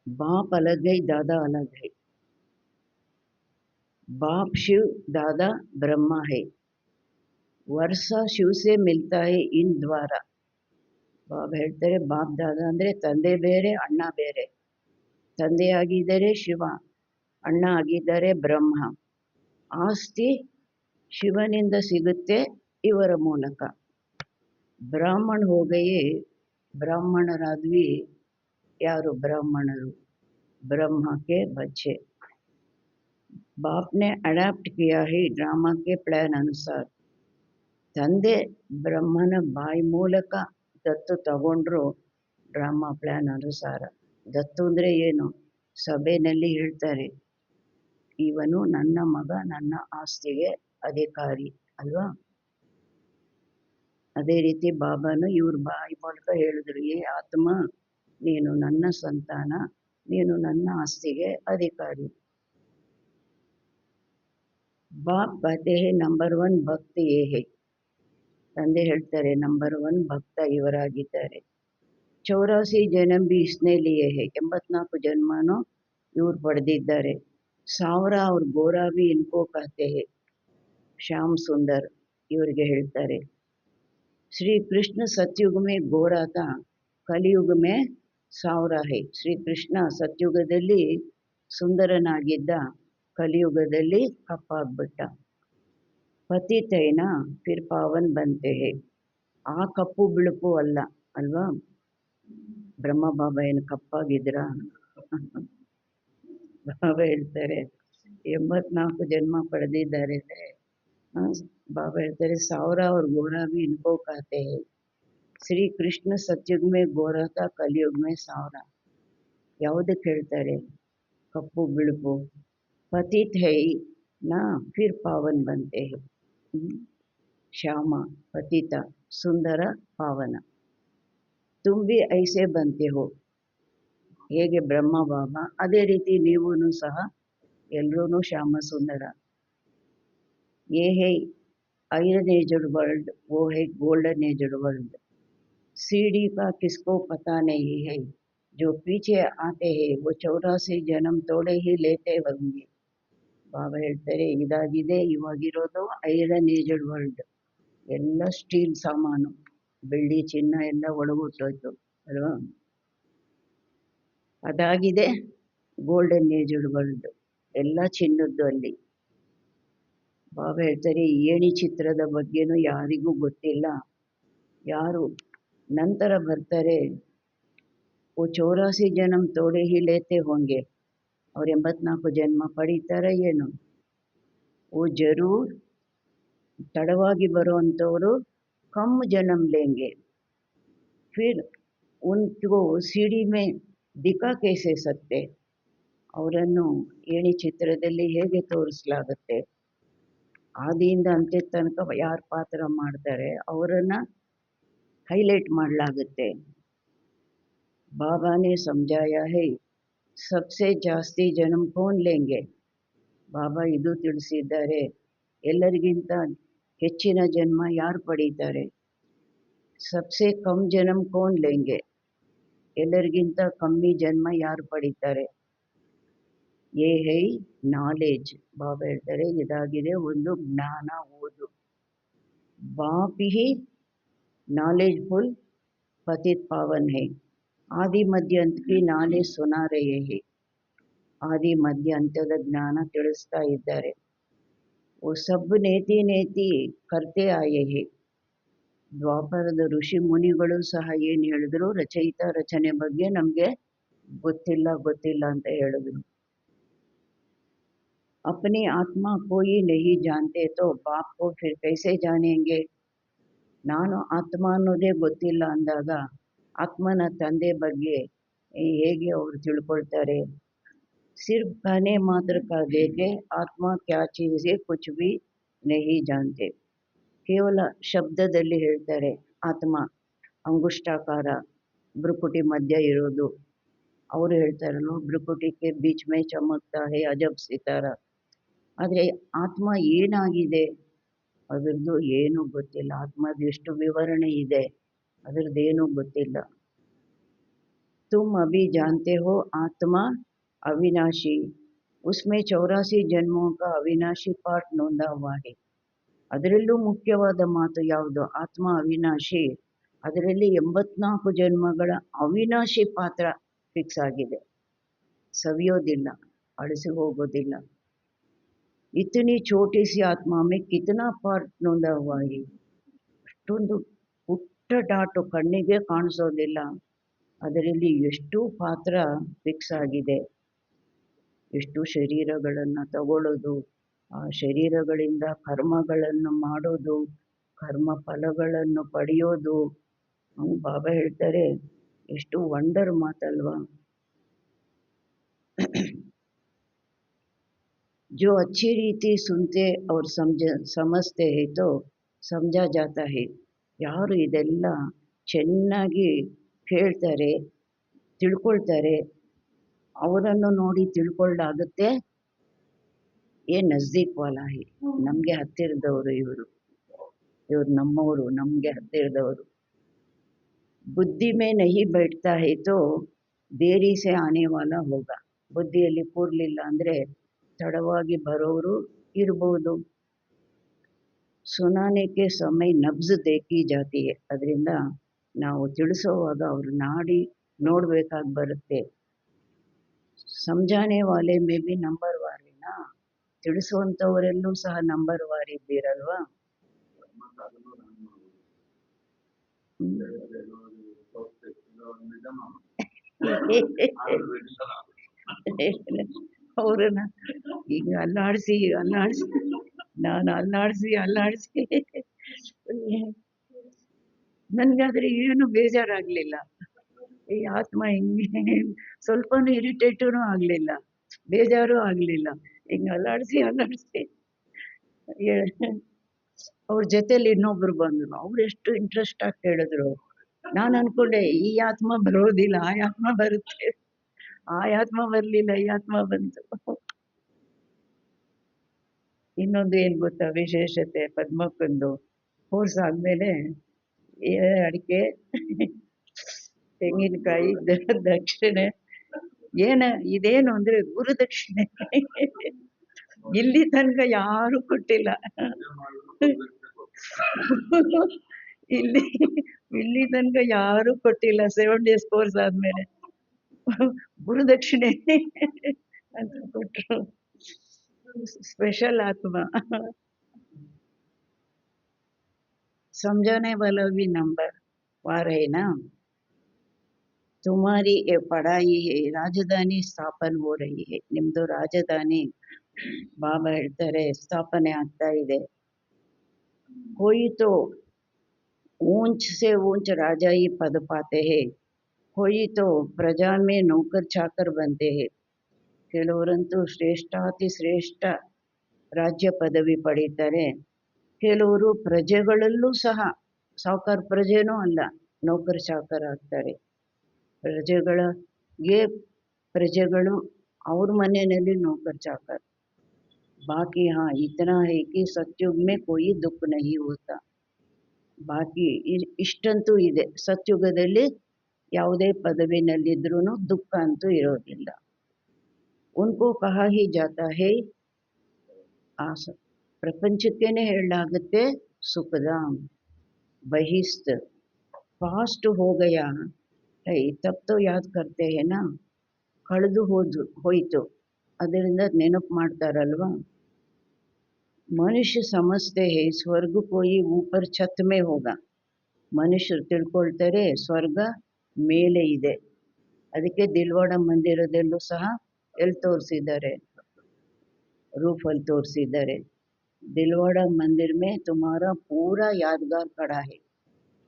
बाप अलग है, दादा अलग है. बाप शिव, दादा ब्रह्मा है. वर्षा शिव से मिलता है इन द्वारा. ಬಾಬಾ ಹೇಳ್ತಾರೆ ಬಾಪ್ ದಾದಾ ಅಂದರೆ ತಂದೆ ಬೇರೆ ಅಣ್ಣ ಬೇರೆ. ತಂದೆ ಆಗಿದ್ದಾರೆ ಶಿವ, ಅಣ್ಣ ಆಗಿದ್ದಾರೆ ಬ್ರಹ್ಮ. ಆಸ್ತಿ ಶಿವನಿಂದ ಸಿಗುತ್ತೆ ಇವರ ಮೂಲಕ. ಬ್ರಾಹ್ಮಣ ಹೋಗಯೇ, ಬ್ರಾಹ್ಮಣರಾದ್ವಿ. ಯಾರು ಬ್ರಾಹ್ಮಣರು? ब्रह्मा के बच्चे. बाप ने अडैप्ट किया है ड्रामा के प्लान अनुसार. ತಂದೆ ಬ್ರಹ್ಮನ ಬಾಯಿ ಮೂಲಕ ದತ್ತು ತಗೊಂಡ್ರು ಡ್ರಾಮಾ ಪ್ಲಾನ್ ಅನುಸಾರ. ದತ್ತು ಅಂದರೆ ಏನು? ಸಭೆಯಲ್ಲಿ ಹೇಳ್ತಾರೆ ಇವನು ನನ್ನ ಮಗ, ನನ್ನ ಆಸ್ತಿಗೆ ಅಧಿಕಾರಿ ಅಲ್ವಾ. ಅದೇ ರೀತಿ ಬಾಬಾನು ಇವ್ರ ಬಾಯಿ ಮೂಲಕ ಹೇಳಿದ್ರು, ಏ ಆತ್ಮ ನೀನು ನನ್ನ ಸಂತಾನ, ನೀನು ನನ್ನ ಆಸ್ತಿಗೆ ಅಧಿಕಾರಿ. ಬಾಪ್ कहते हैं ನಂಬರ್ 1 ಭಕ್ತ ಯೇ ಹೈ. ತಂದೆ ಹೇಳ್ತಾರೆ ನಂಬರ್ 1 ಭಕ್ತ ಇವರಾಗಿದ್ದಾರೆ. 84 ಜನ್ಮ ಬಿ ಇಸ್ನೆ ಲಿಯೇ ಹೈ. 84 ಜನ್ಮನೂ ಇವ್ರು ಪಡೆದಿದ್ದಾರೆ. 1000 ಅವ್ರ ಗೋರಾ ಬಿ ಇನ್ಕೋ कहते हैं. ಶ್ಯಾಮ್ ಸುಂದರ್ ಇವರಿಗೆ ಹೇಳ್ತಾರೆ. ಶ್ರೀ ಕೃಷ್ಣ ಸತ್ಯುಗ ಮೇ ಗೋರಾ ತಾ, ಕಲಿಯುಗ ಮೇ 1000 ಹೈ. ಶ್ರೀಕೃಷ್ಣ ಸತ್ಯುಗದಲ್ಲಿ ಸುಂದರನಾಗಿದ್ದ, ಕಲಿಯುಗದಲ್ಲಿ ಕಪ್ಪಾಗ್ಬಿಟ್ಟ. ಪತಿತ್ ಹೈನಾ ಫಿರ್ ಪಾವನ್ ಬಂತೆ ಹೈ. ಆ ಕಪ್ಪು ಬಿಳುಪು ಅಲ್ಲ ಅಲ್ವಾ. ಬ್ರಹ್ಮ ಬಾಬಾ ಏನು ಕಪ್ಪಾಗಿದ್ರ? ಬಾಬಾ ಹೇಳ್ತಾರೆ 84 ಜನ್ಮ ಪಡೆದಿದ್ದಾರೆ ಅಂದರೆ ಬಾಬಾ ಹೇಳ್ತಾರೆ 1000 ಅವ್ರ ಗೋರಾ ಬಿ ಇನ್ಕೋ कहते हैं. ಶ್ರೀ ಕೃಷ್ಣ ಸತ್ಯುಗ್ ಮೇ ಗೋರಾ ತಾ, ಕಲಿಯುಗ್ ಮೇ 1000. ಯಾವುದಕ್ಕೆ ಹೇಳ್ತಾರೆ ಕಪ್ಪು ಬಿಳುಪು? ಪತಿತ್ ಹೈ ನಾ ಫಿರ್ ಪಾವನ್ ಬಂತೆ ಹೈ. ಶ್ಯಾಮ ಪತಿತ, ಸುಂದರ ಪಾವನ. ತುಮ್ ಭಿ ಐಸೆ ಬಂತೆ ಹೋ. ಹೇಗೆ ಬ್ರಹ್ಮ ಬಾಬಾ ಅದೇ ರೀತಿ ನೀವೂ ಸಹ ಎಲ್ಲರೂ ಶ್ಯಾಮ ಸುಂದರ. ಯೇ ಹೈ ಐರನ್ ಏಜ್ಡ್ ವರ್ಲ್ಡ್, वो है गोल्डन एजड वर्ल्ड. सीढ़ी का किसको पता नहीं है, जो पीछे आते हैं वो 84 जन्म तोड़े ही लेते होंगे. ಬಾಬಾ ಹೇಳ್ತಾರೆ ಇದಾಗಿದೆ ಇವಾಗಿರೋದು ಐರನ್ ಏಜ್ಡ್ ವರ್ಲ್ಡ್. ಎಲ್ಲ ಸ್ಟೀಲ್ ಸಾಮಾನು, ಬೆಳ್ಳಿ ಚಿನ್ನ ಎಲ್ಲ ಒಳಗುಟ್ಟೋಯ್ತು ಅಲ್ವಾ. ಅದಾಗಿದೆ ಗೋಲ್ಡನ್ ಏಜ್ಡ್ ವರ್ಲ್ಡ್, ಎಲ್ಲ ಚಿನ್ನದ್ದು ಅಲ್ಲಿ. ಬಾಬಾ ಹೇಳ್ತಾರೆ ಈ ಏಣಿ ಚಿತ್ರದ ಬಗ್ಗೆನೂ ಯಾರಿಗೂ ಗೊತ್ತಿಲ್ಲ. ಯಾರು ನಂತರ ಬರ್ತಾರೆ ಓ 84 ಜನ್ಮ ತೋಡೆ ಹಿ ಲೇತೆ ಹೋಂಗೆ, ಅವ್ರು 84 ಜನ್ಮ ಪಡೀತಾರೆ ಏನು. ಓ ಜರೂರ್ ತಡವಾಗಿ ಬರುವಂಥವರು ಕಮ್ ಜನ್ಮ ಲೇಂಗೆ. ಫಿರ್ ಉನ್ಕೋ ಸಿಡಿ ಮೇ ದಿಖಾ ಕೈಸೆ ಸಕ್ತೆ. ಅವರನ್ನು ಏಣಿ ಚಿತ್ರದಲ್ಲಿ ಹೇಗೆ ತೋರಿಸಲಾಗುತ್ತೆ? ಆದಿಯಿಂದ ಅಂತ್ಯ ತನಕ ಯಾರು ಪಾತ್ರ ಮಾಡ್ತಾರೆ ಅವರನ್ನು ಹೈಲೈಟ್ ಮಾಡಲಾಗುತ್ತೆ. ಬಾಬಾನೇ ಸಮಜಾಯ ಹೈ ಸಬ್ಸೆ ಜಾಸ್ತಿ ಜನ್ಮ ಕೌನ್ ಲೇಂಗೆ. ಬಾಬಾ ಇದು ತಿಳಿಸಿದ್ದಾರೆ, ಎಲ್ಲರಿಗಿಂತ ಹೆಚ್ಚಿನ ಜನ್ಮ ಯಾರು ಪಡೀತಾರೆ. ಸಬ್ಸೆ ಕಮ್ ಜನ್ಮ ಕೌನ್ ಲೇಂಗೆ, ಎಲ್ಲರಿಗಿಂತ ಕಮ್ಮಿ ಜನ್ಮ ಯಾರು ಪಡೀತಾರೆ. ಯೇ ಹೈ ನಾಲೆಜ್. ಬಾಬಾ ಹೇಳ್ತಾರೆ ಇದಾಗಿದೆ ಒಂದು ಜ್ಞಾನ, ಓದು. ಬಾಪ್ ಹಿ ನಾಲೆಜ್ಫುಲ್ ಪತಿತ್ ಪಾವನ್ ಹೈ. ಆದಿ ಮಧ್ಯ ಅಂತ್ ಕಿ ನಾಲೆಜ್ ಸುನಾ ರಹೆ ಹೈ. ಆದಿ ಮಧ್ಯ ಅಂತ್ಯದ ಜ್ಞಾನ ತಿಳಿಸ್ತಾ ಇದ್ದಾರೆ. ಓ ಸಬ್ ನೇತಿ ನೇತಿ ಕರ್ತೆ ಆಯೆ ಹೈ. ದ್ವಾಪರದ ಋಷಿ ಮುನಿಗಳು ಸಹ ಏನು ಹೇಳಿದ್ರು, ರಚಯಿತ ರಚನೆ ಬಗ್ಗೆ ನಮಗೆ ಗೊತ್ತಿಲ್ಲ ಗೊತ್ತಿಲ್ಲ ಅಂತ ಹೇಳಿದ್ರು. अपनी आत्मा कोई नहीं जानते तो बाप को फिर कैसे जानेंगे. ನಾನು ಆತ್ಮ ಅನ್ನೋದೇ ಗೊತ್ತಿಲ್ಲ ಅಂದಾಗ ಆತ್ಮನ ತಂದೆ ಬಗ್ಗೆ ಹೇಗೆ ಅವರು ತಿಳ್ಕೊಳ್ತಾರೆ. सिर्फ कहने मात्र का देखे आत्मा क्या चीज़ है कुछ भी नहीं जानते. ಕೇವಲ ಶಬ್ದದಲ್ಲಿ ಹೇಳ್ತಾರೆ ಆತ್ಮ ಅಂಗುಷ್ಟಾಕಾರ, ಭ್ರುಕುಟಿ ಮಧ್ಯ ಇರೋದು. ಅವರು ಹೇಳ್ತಾರಲ್ವ ಭ್ರುಕುಟಿಗೆ ಬೀಚ್ ಮೇ ಚಮಕ್ತಾ ಹೈ ಅಜಬ್ ಸಿತಾರ. ಆದರೆ ಆತ್ಮ ಏನಾಗಿದೆ ಅದರದ್ದು ಏನೂ ಗೊತ್ತಿಲ್ಲ. ಆತ್ಮದ ಎಷ್ಟು ವಿವರಣೆ ಇದೆ ಅದರದ್ದೇನೂ ಗೊತ್ತಿಲ್ಲ. ತುಮ್ ಅಭಿ ಜಾನ್ತೆ ಹೋ ಆತ್ಮ ಅವಿನಾಶಿ, ಉಸ್ಮೇ 84 ಜನ್ಮೋं का ಅವಿನಾಶಿ ಪಾಠ ನೋಂದಾ ಹುವಾ ಹೈ. ಅದರಲ್ಲೂ ಮುಖ್ಯವಾದ ಮಾತು ಯಾವುದು? ಆತ್ಮ ಅವಿನಾಶಿ. ಅದರಲ್ಲಿ 84 ಜನ್ಮಗಳ ಅವಿನಾಶಿ ಪಾತ್ರ ಫಿಕ್ಸ್ ಆಗಿದೆ, ಸವಿಯೋದಿಲ್ಲ, ಅಳಿಸಿ ಹೋಗೋದಿಲ್ಲ. ಇತನಿ ಛೋಟಿ ಸಿ ಆತ್ಮ ಮೇ ಕಿತನಾ ಪಾರ್ಟ್ ನೋಂದಾ ಹುವಾ ಹೈ. ಅಷ್ಟೊಂದು ಪುಟ್ಟ ಡಾಟು ಕಣ್ಣಿಗೆ ಕಾಣಿಸೋದಿಲ್ಲ, ಅದರಲ್ಲಿ ಎಷ್ಟು ಪಾತ್ರ ಫಿಕ್ಸ್ ಆಗಿದೆ. ಎಷ್ಟು ಶರೀರಗಳನ್ನು ತಗೊಳ್ಳೋದು, ಆ ಶರೀರಗಳಿಂದ ಕರ್ಮಗಳನ್ನು ಮಾಡೋದು, ಕರ್ಮ ಫಲಗಳನ್ನು ಪಡೆಯೋದು. ಬಾಬಾ ಹೇಳ್ತಾರೆ ಎಷ್ಟು ವಂಡರ್ ಮಾತಲ್ವಾ. जो अच्छी रीति सुनते और समझते हैं तो समझा जाता है. ಯಾರು ಇದೆಲ್ಲ ಚೆನ್ನಾಗಿ ಕೇಳ್ತಾರೆ ತಿಳ್ಕೊಳ್ತಾರೆ. ಅವರನ್ನು ನೋಡಿ ತಿಳ್ಕೊಳ್ಳಾಗುತ್ತೆ. ಏ ನಜ್ದೀಕ್ ವಾಲಾ ಹೈ, ನಮಗೆ ಹತ್ತಿರದವರು ಇವರು, ಇವ್ರು ನಮ್ಮವರು, ನಮಗೆ ಹತ್ತಿರದವರು. ಬುದ್ಧಿ ಮೇ ನಹಿ बैठता है तो ದೇರಿ ಸೆ ಆನೆ ವಾಲಾ ಹೋಗಾ. ಬುದ್ಧಿಯಲ್ಲಿ ಕೂರ್ಲಿಲ್ಲ ಅಂದರೆ ತಡವಾಗಿ ಬರೋರು ಇರ್ಬೋದು. ಸುನಾನೆಗೆ ಸಮಯ ನಬ್ಜ್ ದೇಖಿ ಜಾತಿ ಹೈ. ಅದರಿಂದ ನಾವು ತಿಳಿಸೋವಾಗ ಅವ್ರ ನಾಡಿ ನೋಡಬೇಕಾಗಿ ಬರುತ್ತೆ. ಸಮझाने वाले में भी ನಂಬರ್ ವಾರಿನಾ, ತಿಳಿಸುವಂಥವರೆಲ್ಲೂ ಸಹ ನಂಬರ್ ವಾರ್ ಇದ್ದೀರಲ್ವಾ. ಅವ್ರನ್ನ ಈಗ ಅಲ್ಲಾಡಿಸಿ ನಾನು ಅಲ್ಲಾಡಿಸಿ ನನಗಾದ್ರೆ ಏನು ಬೇಜಾರಾಗಲಿಲ್ಲ. ಈ ಆತ್ಮ ಹಿಂಗೆ ಸ್ವಲ್ಪನೂ ಇರಿಟೇಟೂ ಆಗಲಿಲ್ಲ, ಬೇಜಾರೂ ಆಗಲಿಲ್ಲ. ಹಿಂಗೆ ಅಲ್ಲಾಡಿಸಿ ಅವ್ರ ಜೊತೆಲಿ ಇನ್ನೊಬ್ರು ಬಂದರು. ಅವ್ರು ಎಷ್ಟು ಇಂಟ್ರೆಸ್ಟ್ ಆಗಿ ಕೇಳಿದ್ರು. ನಾನು ಅನ್ಕೊಂಡೆ ಈ ಆತ್ಮ ಬರೋದಿಲ್ಲ, ಆ ಆತ್ಮ ಬರುತ್ತೆ. ಆ ಆತ್ಮ ಬರಲಿಲ್ಲ, ಈ ಆತ್ಮ ಬಂತು. ಇನ್ನೊಂದು ಏನು ಗೊತ್ತಾ ವಿಶೇಷತೆ ಪದ್ಮಕ್ಕಂದು, ಕೋರ್ಸ್ ಆದಮೇಲೆ ಅಡಿಕೆ, ತೆಂಗಿನಕಾಯಿ, ದಕ್ಷಿಣೆ ಇದೇನು ಅಂದರೆ ಗುರುದಕ್ಷಿಣೆ. ಇಲ್ಲಿ ತನಕ ಯಾರು ಕೊಟ್ಟಿಲ್ಲ. ಇಲ್ಲಿ ತನಕ ಯಾರು ಕೊಟ್ಟಿಲ್ಲ. 7 days ಕೋರ್ಸ್ ಆದ್ಮೇಲೆ ಗುರುದಕ್ಷಿಣೆ ಅಂತ ಕೊಟ್ಟರು. ಸ್ಪೆಷಲ್ ಆತ್ಮ. समझाने वाला भी नंबर वार है ना. तुम्हारी ये पढ़ाई है, ರಾಜಧಾನಿ ಸ್ಥಾಪನೆ हो रही है. ನಿಮ್ದು ರಾಜಧಾನಿ ಬಾಬಾ ಹೇಳ್ತಾರೆ ಸ್ಥಾಪನೆ ಆಗ್ತಾ ಇದೆ. कोई तो ऊंच से ऊंच राजा ही पद पाते हैं, कोई तो प्रजा में नौकर चाकर बनते हैं. ಕೆಲವರಂತೂ ಶ್ರೇಷ್ಠಾತಿ ಶ್ರೇಷ್ಠ ರಾಜ್ಯ ಪದವಿ ಪಡೀತಾರೆ. ಕೆಲವರು ಪ್ರಜೆಗಳಲ್ಲೂ ಸಹ ಸಾವುಕಾರ ಪ್ರಜೆನೂ ಅಲ್ಲ, ನೌಕರ ಚಾಕರ ಆಗ್ತಾರೆ. ಪ್ರಜೆಗಳು ಅವ್ರ ಮನೆಯಲ್ಲಿ ನೌಕರ ಚಾಕರ್. ಬಾಕಿ ಇತನಾ ಹೈ ಕಿ ಸತ್ಯುಗ್ ಮೇ ಕೋಯಿ ದುಃಖ ನಹಿ ಹೋತಾ. ಬಾಕಿ ಇಷ್ಟಂತೂ ಇದೆ, ಸತ್ಯುಗದಲ್ಲಿ ಯಾವುದೇ ಪದವಿನಲ್ಲಿದ್ರೂ ದುಃಖ ಅಂತೂ ಇರೋದಿಲ್ಲ. ಉನ್ಕೋ ಕಹಾ ಹಿ ಜಾತಾ ಹೈ, ಪ್ರಪಂಚಕ್ಕೇನೆ ಹೇಳಲಾಗುತ್ತೆ ಸುಖಧಾಮ್. ಬಹಿಸ್ತ್ ಪಾಸ್ಟ್ ಹೋ ಗಯಾ ಹೈ ತಬ್ ತೋ ಯಾದ್ ಕರ್ತೆ ಹೈ ನಾ. ಕಳೆದು ಹೋಯ್ತು, ಅದರಿಂದ ನೆನಪು ಮಾಡ್ತಾರಲ್ವಾ. ಮನುಷ್ಯ ಸಮಜ್ತೆ ಹೈ ಸ್ವರ್ಗ ಕೋಯಿ ಊಪರ್ ಛತ್ ಮೇ ಹೋಗ. ಮನುಷ್ಯರು ತಿಳ್ಕೊಳ್ತಾರೆ ಸ್ವರ್ಗ ಮೇಲೆ ಇದೆ. ಅದಕ್ಕೆ ದಿಲ್ವಾಡ ಮಂದಿರದಲ್ಲೂ ಸಹ ಎಲ್ಲಿ ತೋರಿಸಿದ್ದಾರೆ, ರೂಫಲ್ಲಿ ತೋರಿಸಿದ್ದಾರೆ. ದಿಲ್ವಾಡ ಮಂದಿರ ಮೇ ತುಮಾರಾ ಪೂರಾ ಯಾದಗಾರ್ ಖಡಾ ಹೈ.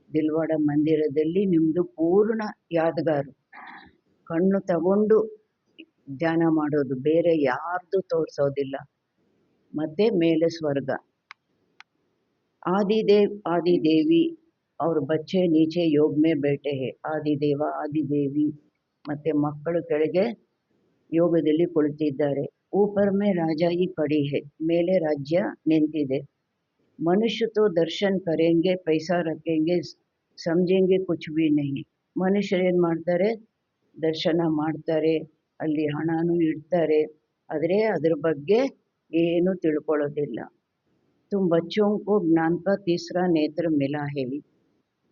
ದಿಲ್ವಾಡ ಮಂದಿರದಲ್ಲಿ ನಿಮ್ಮದು ಪೂರ್ಣ ಯಾದಗಾರು, ಕಣ್ಣು ತಗೊಂಡು ಧ್ಯಾನ ಮಾಡೋದು, ಬೇರೆ ಯಾರ್ದು ತೋರಿಸೋದಿಲ್ಲ. ಮತ್ತೆ ಮೇಲೆ ಸ್ವರ್ಗ. ಆದಿದೇವಿ ಅವ್ರ ಬಚ್ಚೆ ನೀಚೆ ಯೋಗ ಮೇ ಬೇಟೆ ಹೇ. ಆದಿದೇವ ಆದಿದೇವಿ ಮತ್ತೆ ಮಕ್ಕಳು ಕೆಳಗೆ ಯೋಗದಲ್ಲಿ ಕುಳಿತಿದ್ದಾರೆ. ऊपर में राजा ही खड़ी है, ಮೇಲೆ ರಾಜ್ಯ ನಿಂತಿದೆ. ಮನುಷ್ಯ ತೋ ದರ್ಶನ್ ಕರೆಂಗೆ ಪೈಸಾ ರखेंगे ಸಮझेंगे कुछ भी नहीं. ಮನುಷ್ಯರು ಏನು ಮಾಡ್ತಾರೆ, ದರ್ಶನ ಮಾಡ್ತಾರೆ, ಅಲ್ಲಿ ಹಣನೂ ಇಡ್ತಾರೆ, ಆದರೆ ಅದ್ರ ಬಗ್ಗೆ ಏನು ತಿಳ್ಕೊಳ್ಳೋದಿಲ್ಲ. तुम बच्चों को ज्ञान का तीसरा नेत्र मिला है.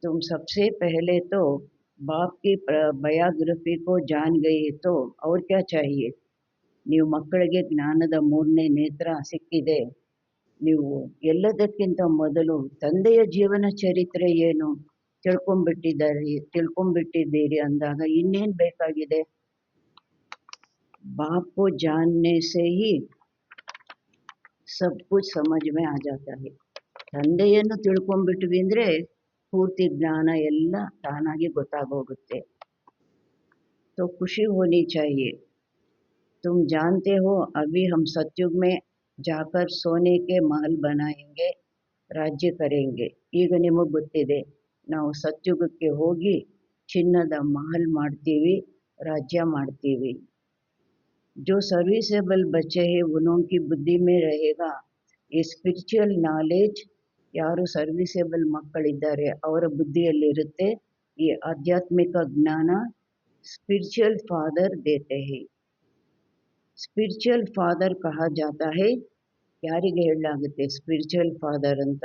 तुम सबसे पहले तो बाप की बायोग्राफी को जान गए तो और क्या चाहिए. ನೀವು ಮಕ್ಕಳಿಗೆ ಜ್ಞಾನದ 3ನೇ ನೇತ್ರ ಸಿಕ್ಕಿದೆ. ನೀವು ಎಲ್ಲದಕ್ಕಿಂತ ಮೊದಲು ತಂದೆಯ ಜೀವನ ಚರಿತ್ರೆ ಏನು ತಿಳ್ಕೊಂಡ್ಬಿಟ್ಟಿದ್ದೀರಿ ಅಂದಾಗ ಇನ್ನೇನು ಬೇಕಾಗಿದೆ. ಬಾಪ್ ಕೋ ಜಾನ್ನೆ ಸೇ ಹಿ ಸಬ್ ಕುಚ್ ಸಮಜ್ ಮೇ ಆ ಜಾತಾ ಹೈ. ತಂದೆಯನ್ನು ತಿಳ್ಕೊಂಡ್ಬಿಟ್ವಿ ಅಂದರೆ ಪೂರ್ತಿ ಜ್ಞಾನ ಎಲ್ಲ ತಾನಾಗಿ ಗೊತ್ತಾಗೋಗುತ್ತೆ. तो खुशी होनी चाहिए. तुम जानते हो अभी हम सतयुग में जाकर सोने के महल बनाएंगे, राज्य करेंगे. ಈಗ ನಿಮಗೆ ಗೊತ್ತಿದೆ, ನಾವು ಸತ್ಯುಗಕ್ಕೆ ಹೋಗಿ ಚಿನ್ನದ ಮಹಲ್ ಮಾಡ್ತೀವಿ, राज्य ಮಾಡ್ತೀವಿ. जो सर्विसेबल बच्चे हैं उनकी बुद्धि में रहेगा ये स्पिरिचुअल ನಾಲೆಜ್. ಯಾರು ಸರ್ವಿಸೇಬಲ್ ಮಕ್ಕಳಿದ್ದಾರೆ ಅವರ ಬುದ್ಧಿಯಲ್ಲಿರುತ್ತೆ ಈ ಆಧ್ಯಾತ್ಮಿಕ ಜ್ಞಾನ. ಸ್ಪಿರಿಚುअल ಫಾದರ್ ದೇತೆ ಹೈ. ಸ್ಪಿರಿಚುअल ಫಾದರ್ ಕಹಾ ಜಾತಾ ಹೈ. ಯಾರಿಗೆ ಹೇಳಲಾಗುತ್ತೆ ಸ್ಪಿರಿಚುअल ಫಾದರ್ ಅಂತ?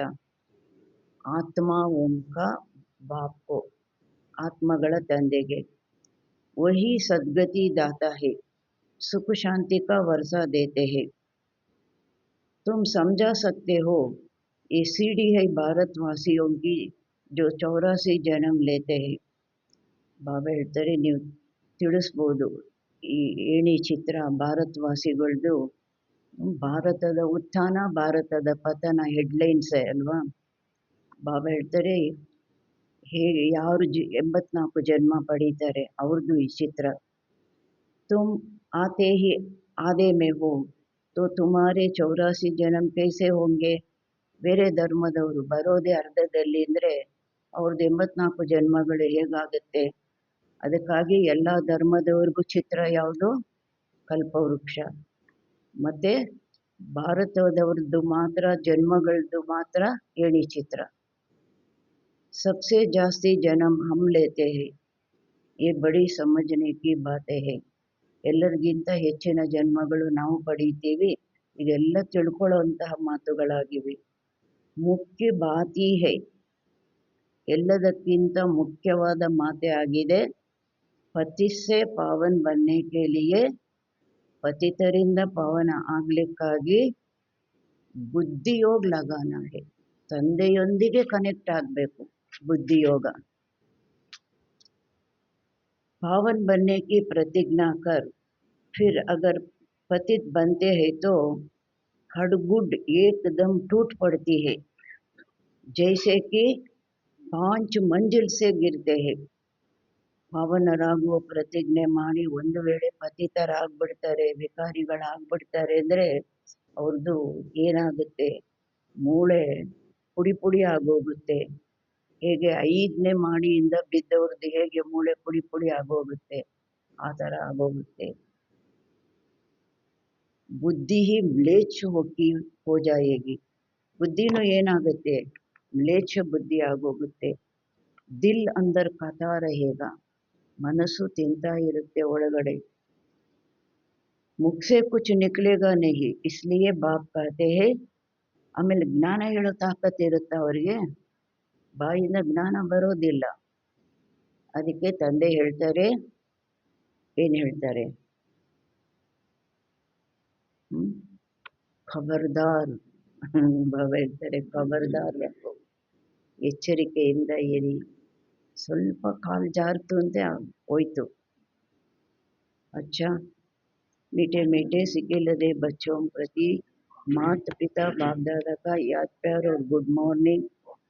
ಆತ್ಮ ಓಂಕ ಬಾಪ್ಕೋ, ಆತ್ಮಗಳ ತಂದೆಗೆ. वही सद्गति दाता है, सुख शांति का वर्षा देते हैं. तुम समझा सकते हो ये सीढ़ी है भारतवासियों की जो 84 जन्म लेते हैं. ಬಾಬಾ ಹೇಳ್ತಾರೆ ನೀವು ತಿಳಿಸ್ಬೋದು ಈ ಏಣಿ ಚಿತ್ರ ಭಾರತವಾಸಿಗಳದ್ದು. ಭಾರತದ ಉತ್ಥಾನ ಭಾರತದ ಪತನ ಹೆಡ್ಲೈನ್ಸ್ ಅಲ್ವಾ. ಬಾಬಾ ಹೇಳ್ತಾರೆ ಹೇಗೆ ಯಾರು 84 ಜನ್ಮ ಪಡೀತಾರೆ ಅವ್ರದ್ದು ಈ ಚಿತ್ರ. ತುಮ್ ಆತೆ ಹಿ ಆದೆ ಮೇ ಹೋ ತೋ ತುಮಾರೆ 84 ಜನ್ಮ ಕೈಸೆ ಹೋಂಗೆ. ಬೇರೆ ಧರ್ಮದವರು ಬರೋದೇ ಅರ್ಧದಲ್ಲಿ ಅಂದರೆ ಅವ್ರದ್ದು 84 ಜನ್ಮಗಳು ಹೇಗಾಗುತ್ತೆ? ಅದಕ್ಕಾಗಿ ಎಲ್ಲ ಧರ್ಮದವ್ರಿಗೂ ಚಿತ್ರ ಯಾವುದು? ಕಲ್ಪವೃಕ್ಷ. ಮತ್ತು ಭಾರತದವ್ರದ್ದು ಮಾತ್ರ ಜನ್ಮಗಳದ್ದು ಮಾತ್ರ ಏಣಿ ಚಿತ್ರ. सबसे ಜಾಸ್ತಿ ಜನ್ಮ ಹಮ್ ಲೇತೆ ಹೈ, ये बड़ी समझने की बातें है. ಎಲ್ಲರಿಗಿಂತ ಹೆಚ್ಚಿನ ಜನ್ಮಗಳು ನಾವು ಪಡೀತೀವಿ. ಇದೆಲ್ಲ ತಿಳ್ಕೊಳ್ಳುವಂತಹ ಮಾತುಗಳಾಗಿವೆ. ಮುಖ್ಯ ಬಾತಿ ಹೈ, ಎಲ್ಲದಕ್ಕಿಂತ ಮುಖ್ಯವಾದ ಮಾತೇ ಆಗಿದೆ. ಪತಿಸ್ಸೆ ಪಾವನ್ ಬನ್ನೆ ಕೆ ಲಿಯೆ, ಪತಿತರಿಂದ ಪಾವನ ಆಗ್ಲಿಕ್ಕಾಗಿ ಬುದ್ಧಿಯೋಗ ಲಗಾನ ಹೈ. ತಂದೆಯೊಂದಿಗೆ ಕನೆಕ್ಟ್ ಆಗಬೇಕು ಬುದ್ಧಿಯೋಗ. पावन बनने की प्रतिज्ञा कर, फिर अगर पतित बनते हैं तो हड़गुड एकदम टूट पड़ती है, जैसे कि 5 मंजिल से गिरते हैं. ಪಾವನರಾಗುವ ಪ್ರತಿಜ್ಞೆ ಮಾಡಿ ಒಂದು ವೇಳೆ ಪತಿತರಾಗ್ಬಿಡ್ತಾರೆ, ವಿಕಾರಿಗಳಾಗ್ಬಿಡ್ತಾರೆ ಅಂದರೆ ಅವ್ರದ್ದು ಏನಾಗುತ್ತೆ? ಮೂಳೆ ಪುಡಿ ಪುಡಿ ಆಗೋಗುತ್ತೆ. ಹೇಗೆ 5ನೇ ಮಾಡಿಯಿಂದ ಬಿದ್ದವ್ರದ್ದು ಹೇಗೆ ಮೂಳೆ ಪುಡಿ ಪುಡಿ ಆಗೋಗುತ್ತೆ ಆ ಥರ ಆಗೋಗುತ್ತೆ. ಬುದ್ಧಿ ಹಿ ಮ್ಲೇಚ್ಛ ಹೋ ಜಾಯೇಗಿ, ಬುದ್ಧಿನೂ ಏನಾಗುತ್ತೆ? ಮ್ಲೇಚ್ಛ ಬುದ್ಧಿ ಆಗೋಗುತ್ತೆ. ದಿಲ್ ಅಂದರ್ ಕಥಾ ರಹೇಗ, ಮನಸ್ಸು ತಿಂತಾ ಇರುತ್ತೆ ಒಳಗಡೆ. ಮುಖ ಸೆ ಕುಚ್ ನಿಕ್ಲೇಗಾ ನಹಿ ಇಸ್ಲಿಯೇ ಬಾಪ್ ಕಹತೆ ಹೈ. ಆಮೇಲೆ ಜ್ಞಾನ ಹೇಳೋ ತಾಕತ್ ಇರುತ್ತೆ ಅವರಿಗೆ, ಬಾಯಿಂದ ಜ್ಞಾನ ಬರೋದಿಲ್ಲ. ಅದಕ್ಕೆ ತಂದೆ ಹೇಳ್ತಾರೆ, ಏನು ಹೇಳ್ತಾರೆ? ಖಬರ್ದಾರ್. ಬಾಬಾ ಹೇಳ್ತಾರೆ ಖಬರ್ದಾರ್ ರಖೋ, ಎಚ್ಚರಿಕೆಯಿಂದ ಇರಿ. ಸ್ವಲ್ಪ ಕಾಲು ಜಾರ್ತು ಅಂತೆ ಹೋಯ್ತು. अच्छा, मीठे मीठे सिकिलदे बच्चों प्रति माता पिता बाप दादा का याद प्यार और गुड मॉर्निंग.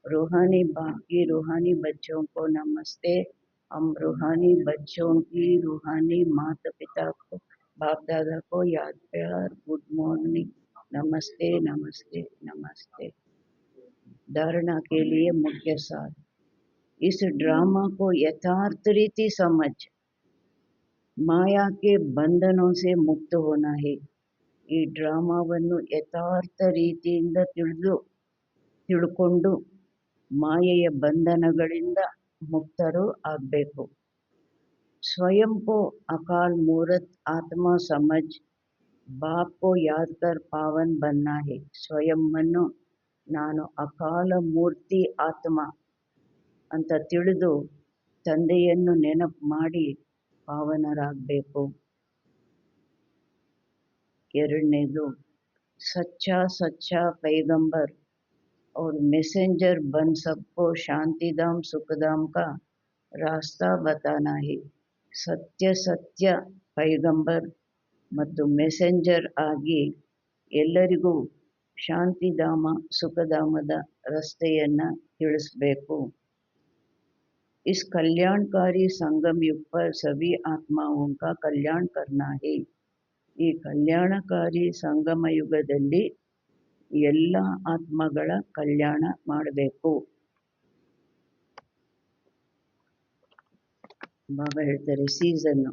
रूहानी बाप की रूहानी बच्चों को नमस्ते. हम रूहानी बच्चों की रूहानी माता पिता को बाप दादा को याद प्यार गुड मॉर्निंग, नमस्ते नमस्ते नमस्ते. धारणा के लिए मुख्य सार, इस ड्रामा को यथार्थ रीति समझ माया के बंधनों से मुक्त होना है. ಈ ಡ್ರಾಮಾವನ್ನು ಯಥಾರ್ಥ ರೀತಿಯಿಂದ ತಿಳ್ಕೊಂಡು ಮಾಯೆಯ ಬಂಧನಗಳಿಂದ ಮುಕ್ತರು ಆಗಬೇಕು. ಸ್ವಯಂ ಕೋ ಅಕಾಲ್ ಮೂರತ್ ಆತ್ಮ ಸಮಜ್ ಬಾಪ್ ಕೋ ಯಾದ್ ಕರ್ ಪಾವನ್ ಬನ್ನ ಹೈ. ಸ್ವಯಂವನ್ನು ನಾನು ಅಕಾಲ ಮೂರ್ತಿ ಆತ್ಮ ಅಂತ ತಿಳಿದು ತಂದೆಯನ್ನು ನೆನಪು ಮಾಡಿ ಪಾವನರಾಗಬೇಕು. ಎರಡನೇದು, सच्चा सच्चा पैगंबर और मैसेंजर बन सबको शांतिधाम सुखधाम का रास्ता बताना है. ಸತ್ಯ ಸತ್ಯ ಪೈಗಂಬರ್ ಮತ್ತು ಮೆಸೆಂಜರ್ ಆಗಿ ಎಲ್ಲರಿಗೂ ಶಾಂತಿಧಾಮ ಸುಖಧಾಮದ ರಸ್ತೆಯನ್ನು ತಿಳಿಸಬೇಕು. इस कल्याणकारी संगम युग पर सभी आत्माओं का कल्याण करना है. ಈ ಕಲ್ಯಾಣಕಾರಿ ಸಂಗಮ ಯುಗದಲ್ಲಿ ಎಲ್ಲ ಆತ್ಮಗಳ ಕಲ್ಯಾಣ ಮಾಡಬೇಕು. ಬಾಬಾ ಹೇಳ್ತಾರೆ ಸೀಸನ್ನು,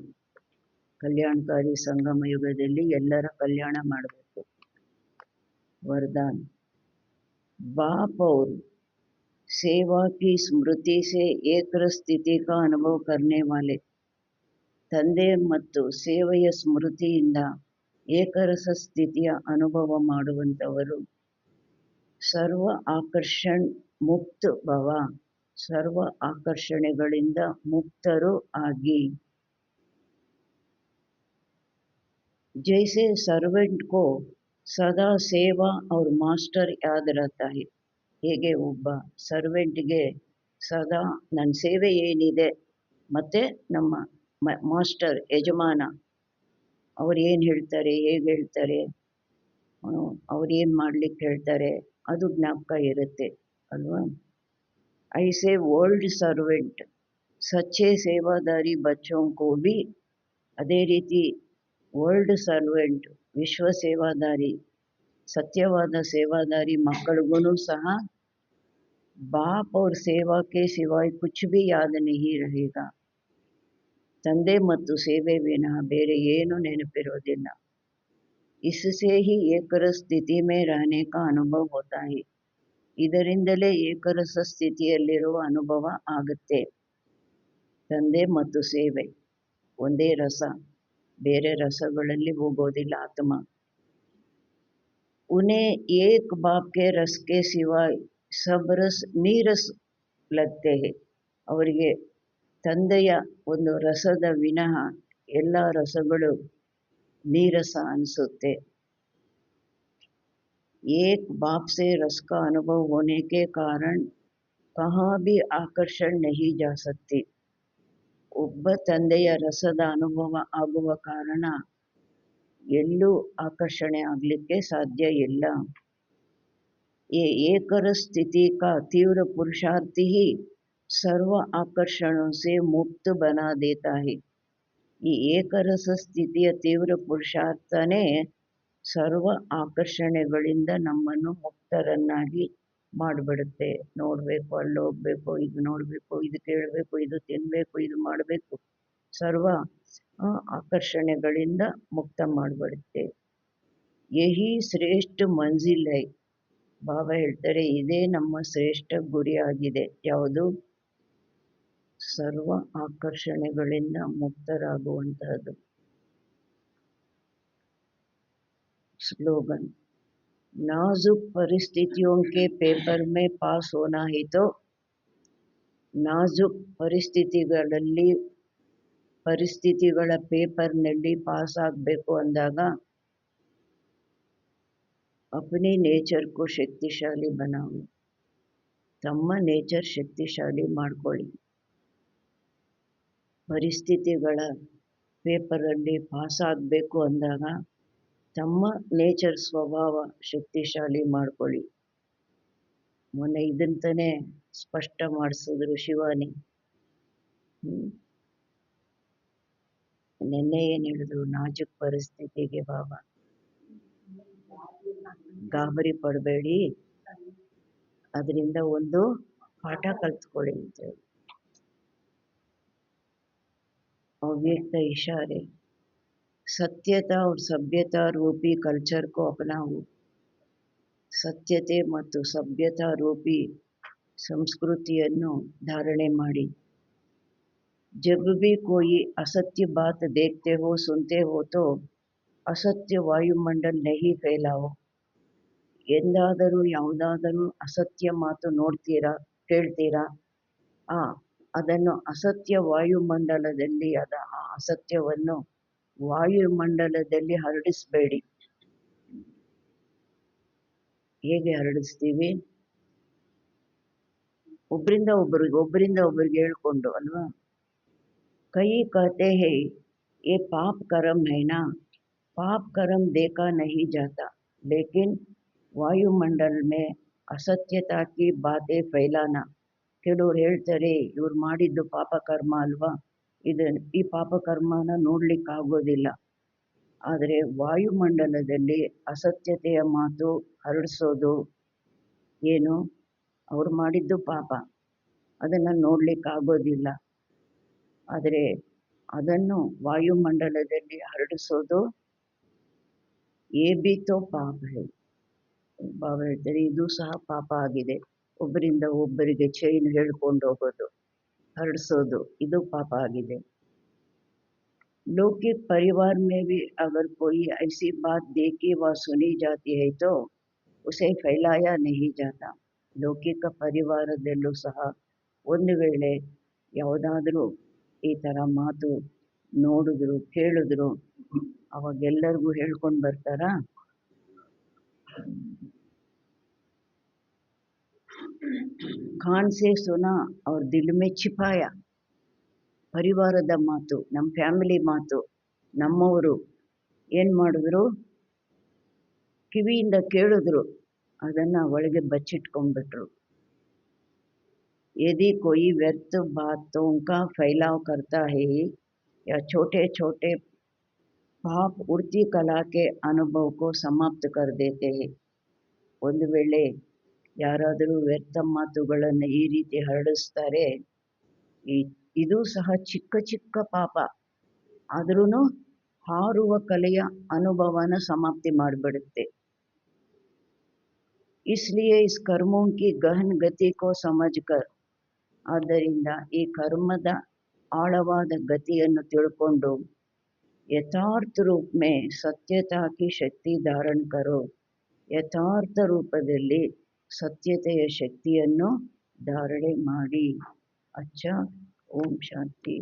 ಕಲ್ಯಾಣಕಾರಿ ಸಂಗಮ ಯುಗದಲ್ಲಿ ಎಲ್ಲರ ಕಲ್ಯಾಣ ಮಾಡಬೇಕು. वरदान, बाप और सेवा की स्मृति से एक स्थिति का अनुभव करने वाले, ತಂದೆ ಮತ್ತು ಸೇವೆಯ ಸ್ಮೃತಿಯಿಂದ ಏಕರಸ ಸ್ಥಿತಿಯ ಅನುಭವ ಮಾಡುವಂಥವರು ಸರ್ವ ಆಕರ್ಷಣ್ ಮುಕ್ತ ಭವ, ಸರ್ವ ಆಕರ್ಷಣೆಗಳಿಂದ ಮುಕ್ತರು ಆಗಿ. जैसे सर्वेंट को सदा सेवा और मास्टर याद रहता है, ಹೇಗೆ ಒಬ್ಬ ಸರ್ವೆಂಟ್ಗೆ ಸದಾ ನನ್ನ ಸೇವೆ ಏನಿದೆ ಮತ್ತು ನಮ್ಮ ಮಾಸ್ಟರ್ ಯಜಮಾನ ಅವ್ರು ಏನು ಹೇಳ್ತಾರೆ, ಹೇಗೆ ಹೇಳ್ತಾರೆ, ಅವ್ರು ಏನು ಮಾಡಲಿಕ್ಕೆ ಹೇಳ್ತಾರೆ ಅದು ಜ್ಞಾಪಕ ಇರುತ್ತೆ ಅಲ್ವಾ. ಐಸೆ ವರ್ಲ್ಡ್ ಸರ್ವೆಂಟ್ ಸಚ್ಚೆ ಸೇವಾದಾರಿ ಬಚ್ಚೋं को भी, ಅದೇ ರೀತಿ ವರ್ಲ್ಡ್ ಸರ್ವೆಂಟ್ ವಿಶ್ವ ಸೇವಾದಾರಿ ಸತ್ಯವಾದ ಸೇವಾದಾರಿ ಮಕ್ಕಳಿಗೂ ಸಹ बाप और सेवा के सिवाय कुछ भी याद नहीं रहेगा, ತಂದೆ ಮತ್ತು ಸೇವೆ ವಿನಃ ಬೇರೆ ಏನು ನೆನಪಿರೋದಿಲ್ಲ. इससे ही ಏಕರಸ ಸ್ಥಿತಿ में रहने का अनुभव होता है, ಇದರಿಂದಲೇ ಏಕರಸ ಸ್ಥಿತಿಯಲ್ಲಿರುವ ಅನುಭವ ಆಗುತ್ತೆ. ತಂದೆ ಮತ್ತು ಸೇವೆ ಒಂದೇ ರಸ, ಬೇರೆ ರಸಗಳಲ್ಲಿ ಹೋಗೋದಿಲ್ಲ ಆತ್ಮ. उन्हें एक बाप के रस के सिवाय सब रस नीरस लगते हैं, ಅವರಿಗೆ ತಂದೆಯ ಒಂದು ರಸದ ವಿನಃ ಎಲ್ಲ ರಸಗಳು ನೀರಸ ಅನಿಸುತ್ತೆ. एक बाप से रस का अनुभव होने के कारण कहाँ भी आकर्षण नहीं जा सकती, ಒಬ್ಬ ತಂದೆಯ ರಸದ ಅನುಭವ ಆಗುವ ಕಾರಣ ಎಲ್ಲೂ ಆಕರ್ಷಣೆ ಆಗಲಿಕ್ಕೆ ಸಾಧ್ಯ ಇಲ್ಲ. ये एकरस स्थिति का तीव्र पुरुषार्थ ही सर्व आकर्षणों से मुक्त बना देता है, ಈ ಏಕರಸ ಸ್ಥಿತಿಯ ತೀವ್ರ ಪುರುಷಾರ್ಥನೇ ಸರ್ವ ಆಕರ್ಷಣೆಗಳಿಂದ ನಮ್ಮನ್ನು ಮುಕ್ತರನ್ನಾಗಿ ಮಾಡಿಬಿಡುತ್ತೆ. ನೋಡಬೇಕು, ಅಲ್ಲಿ ಹೋಗಬೇಕು, ಇದು ನೋಡಬೇಕು, ಇದು ಕೇಳಬೇಕು, ಇದು ತಿನ್ನಬೇಕು, ಇದು ಮಾಡಬೇಕು, ಸರ್ವ ಆಕರ್ಷಣೆಗಳಿಂದ ಮುಕ್ತ ಮಾಡಿಬಿಡುತ್ತೆ. ಯಹಿ ಶ್ರೇಷ್ಠ ಮಂಜಿಲ್ ಹೈ, ಬಾಬಾ ಹೇಳ್ತಾರೆ ಇದೇ ನಮ್ಮ ಶ್ರೇಷ್ಠ ಗುರಿಯಾಗಿದೆ. ಯಾವುದು? ಸರ್ವ ಆಕರ್ಷಣೆಗಳಿಂದ ಮುಕ್ತರಾಗುವಂತಹದ್ದು. स्लोगन, नाजुक परिस्थितियों के पेपर में पास होना है तो, ನಾಜುಕ್ ಪರಿಸ್ಥಿತಿಗಳ ಪೇಪರ್ನಲ್ಲಿ ಪಾಸ್ ಆಗಬೇಕು ಅಂದಾಗ अपनी ನೇಚರ್ को ಶಕ್ತಿಶಾಲಿ बनाओ, ತಮ್ಮ ನೇಚರ್ ಶಕ್ತಿಶಾಲಿ ಮಾಡ್ಕೊಳ್ಳಿ. ಪರಿಸ್ಥಿತಿಗಳ ಪೇಪರಲ್ಲಿ ಪಾಸ್ ಆಗಬೇಕು ಅಂದಾಗ ತಮ್ಮ ನೇಚರ್ ಸ್ವಭಾವ ಶಕ್ತಿಶಾಲಿ ಮಾಡ್ಕೊಳ್ಳಿ. ಮೊನ್ನೆ ಇದಂತಾನೆ ಸ್ಪಷ್ಟ ಮಾಡಿಸಿದ್ರು ಶಿವಾನಿ. ನಿನ್ನೆ ಏನು ಹೇಳಿದ್ರು, ನಾಜುಕ್ ಪರಿಸ್ಥಿತಿಗೆ ಬಾಬಾ ಗಾಬರಿ ಪಡಬೇಡಿ, ಅದರಿಂದ ಒಂದು ಪಾಠ ಕಲ್ತ್ಕೊಳ್ಳಿ ಅಂತೇಳಿ. ಅವ್ಯಕ್ತ इशारे, ಸತ್ಯತಾ और सभ्यता ರೂಪಿ ಕಲ್ಚರ್ को अपनाओ, ಸತ್ಯತೆ ಮತ್ತು ಸಭ್ಯತಾ ರೂಪಿ ಸಂಸ್ಕೃತಿಯನ್ನು ಧಾರಣೆ ಮಾಡಿ. जब भी कोई असत्य बात देखते हो सुनते हो तो असत्य वायुमंडल नहीं फैलाओ, ಎಂದಾದರೂ ಯಾವುದಾದರೂ ಅಸತ್ಯ ಮಾತು ನೋಡ್ತೀರಾ, ಕೇಳ್ತೀರಾ, ಅದನ್ನು ಅಸತ್ಯ ವಾಯುಮಂಡಲದಲ್ಲಿ ಆ ಅಸತ್ಯವನ್ನು ವಾಯುಮಂಡಲದಲ್ಲಿ ಹರಡಿಸಬೇಡಿ. ಹೇಗೆ ಹರಡಿಸ್ತೀವಿ? ಒಬ್ಬರಿಂದ ಒಬ್ಬರಿಗೆ ಹೇಳ್ಕೊಂಡು ಅಲ್ವಾ. ಕೈ कहते हैं ये पाप कर्म है ना, पाप कर्म देखा नहीं जाता, लेकिन वायुमंडल में असत्यता की बातें फैलाना. ಕೆಲವ್ರು ಹೇಳ್ತಾರೆ ಇವ್ರು ಮಾಡಿದ್ದು ಪಾಪ ಕರ್ಮ ಅಲ್ವಾ, ಈ ಪಾಪ ಕರ್ಮನ ನೋಡ್ಲಿಕ್ಕಾಗೋದಿಲ್ಲ. ಆದರೆ ವಾಯುಮಂಡಲದಲ್ಲಿ ಅಸತ್ಯತೆಯ ಮಾತು ಹರಡಿಸೋದು ಏನು? ಅವ್ರು ಮಾಡಿದ್ದು ಪಾಪ, ಅದನ್ನು ನೋಡ್ಲಿಕ್ಕಾಗೋದಿಲ್ಲ. ಆದರೆ ಅದನ್ನು ವಾಯುಮಂಡಲದಲ್ಲಿ ಹರಡಿಸೋದು ये भी तो ಪಾಪ है. ಬಾಬಾ ಹೇಳ್ತಾರೆ ಇದು ಸಹ ಪಾಪ ಆಗಿದೆ. ಒಬ್ಬರಿಂದ ಒಬ್ಬರಿಗೆ ಚೈನ್ ಹೇಳ್ಕೊಂಡು ಹೋಗೋದು, ಹರಡಿಸೋದು, ಇದು ಪಾಪ ಆಗಿದೆ. लौकिक परिवार में भी अगर कोई ऐसी बात देखी व सुनी जाती है तो उसे फैलाया नहीं जाता. ಲೌಕಿಕ ಪರಿವಾರದಲ್ಲೂ ಸಹ ಒಂದು ವೇಳೆ ಯಾವುದಾದ್ರೂ ಈ ಥರ ಮಾತು ನೋಡಿದ್ರು ಕೇಳಿದ್ರು ಅವಾಗೆಲ್ಲರಿಗೂ ಹೇಳ್ಕೊಂಡು ಬರ್ತಾರಾ? ಖಾನ್ ಸೆ ಸುನಾ ಅವ್ರ ದಿಲ್ ಮೇ ಚಿಪಾಯ. ಪರಿವಾರದ ಮಾತು, ನಮ್ಮ ಫ್ಯಾಮಿಲಿ ಮಾತು, ನಮ್ಮವರು ಏನು ಮಾಡಿದ್ರು, ಕಿವಿಯಿಂದ ಕೇಳಿದ್ರು, ಅದನ್ನು ಒಳಗೆ ಬಚ್ಚಿಟ್ಕೊಂಡ್ಬಿಟ್ರು. यदि कोई व्यर्थ बातों का फैलाव करता है या छोटे छोटे पाप उड़ती कला के अनुभव को समाप्त कर देते हैं. ಒಂದು ವೇಳೆ ಯಾರಾದರೂ ವ್ಯರ್ಥ ಮಾತುಗಳನ್ನು ಈ ರೀತಿ ಹರಡಿಸ್ತಾರೆ, ಇದು ಸಹ ಚಿಕ್ಕ ಚಿಕ್ಕ ಪಾಪ ಆದ್ರೂ ಹಾರುವ ಕಲೆಯ ಅನುಭವನ ಸಮಾಪ್ತಿ ಮಾಡಿಬಿಡುತ್ತೆ. इसलिए इस कर्मों की गहन गति को समझकर, ಆದ್ದರಿಂದ ಈ ಕರ್ಮದ ಆಳವಾದ ಗತಿಯನ್ನು ತಿಳ್ಕೊಂಡು ಯಥಾರ್ಥ ರೂಪ ಮೇ ಸತ್ಯತಾ ಕಿ ಶಕ್ತಿ ಧಾರಣ ಕರೋ, ಯಥಾರ್ಥ ರೂಪದಲ್ಲಿ ಸತ್ಯತೆಯ ಶಕ್ತಿಯನ್ನು ಧಾರಣೆ ಮಾಡಿ. ಅಚ್ಚ, ಓಂ ಶಾಂತಿ.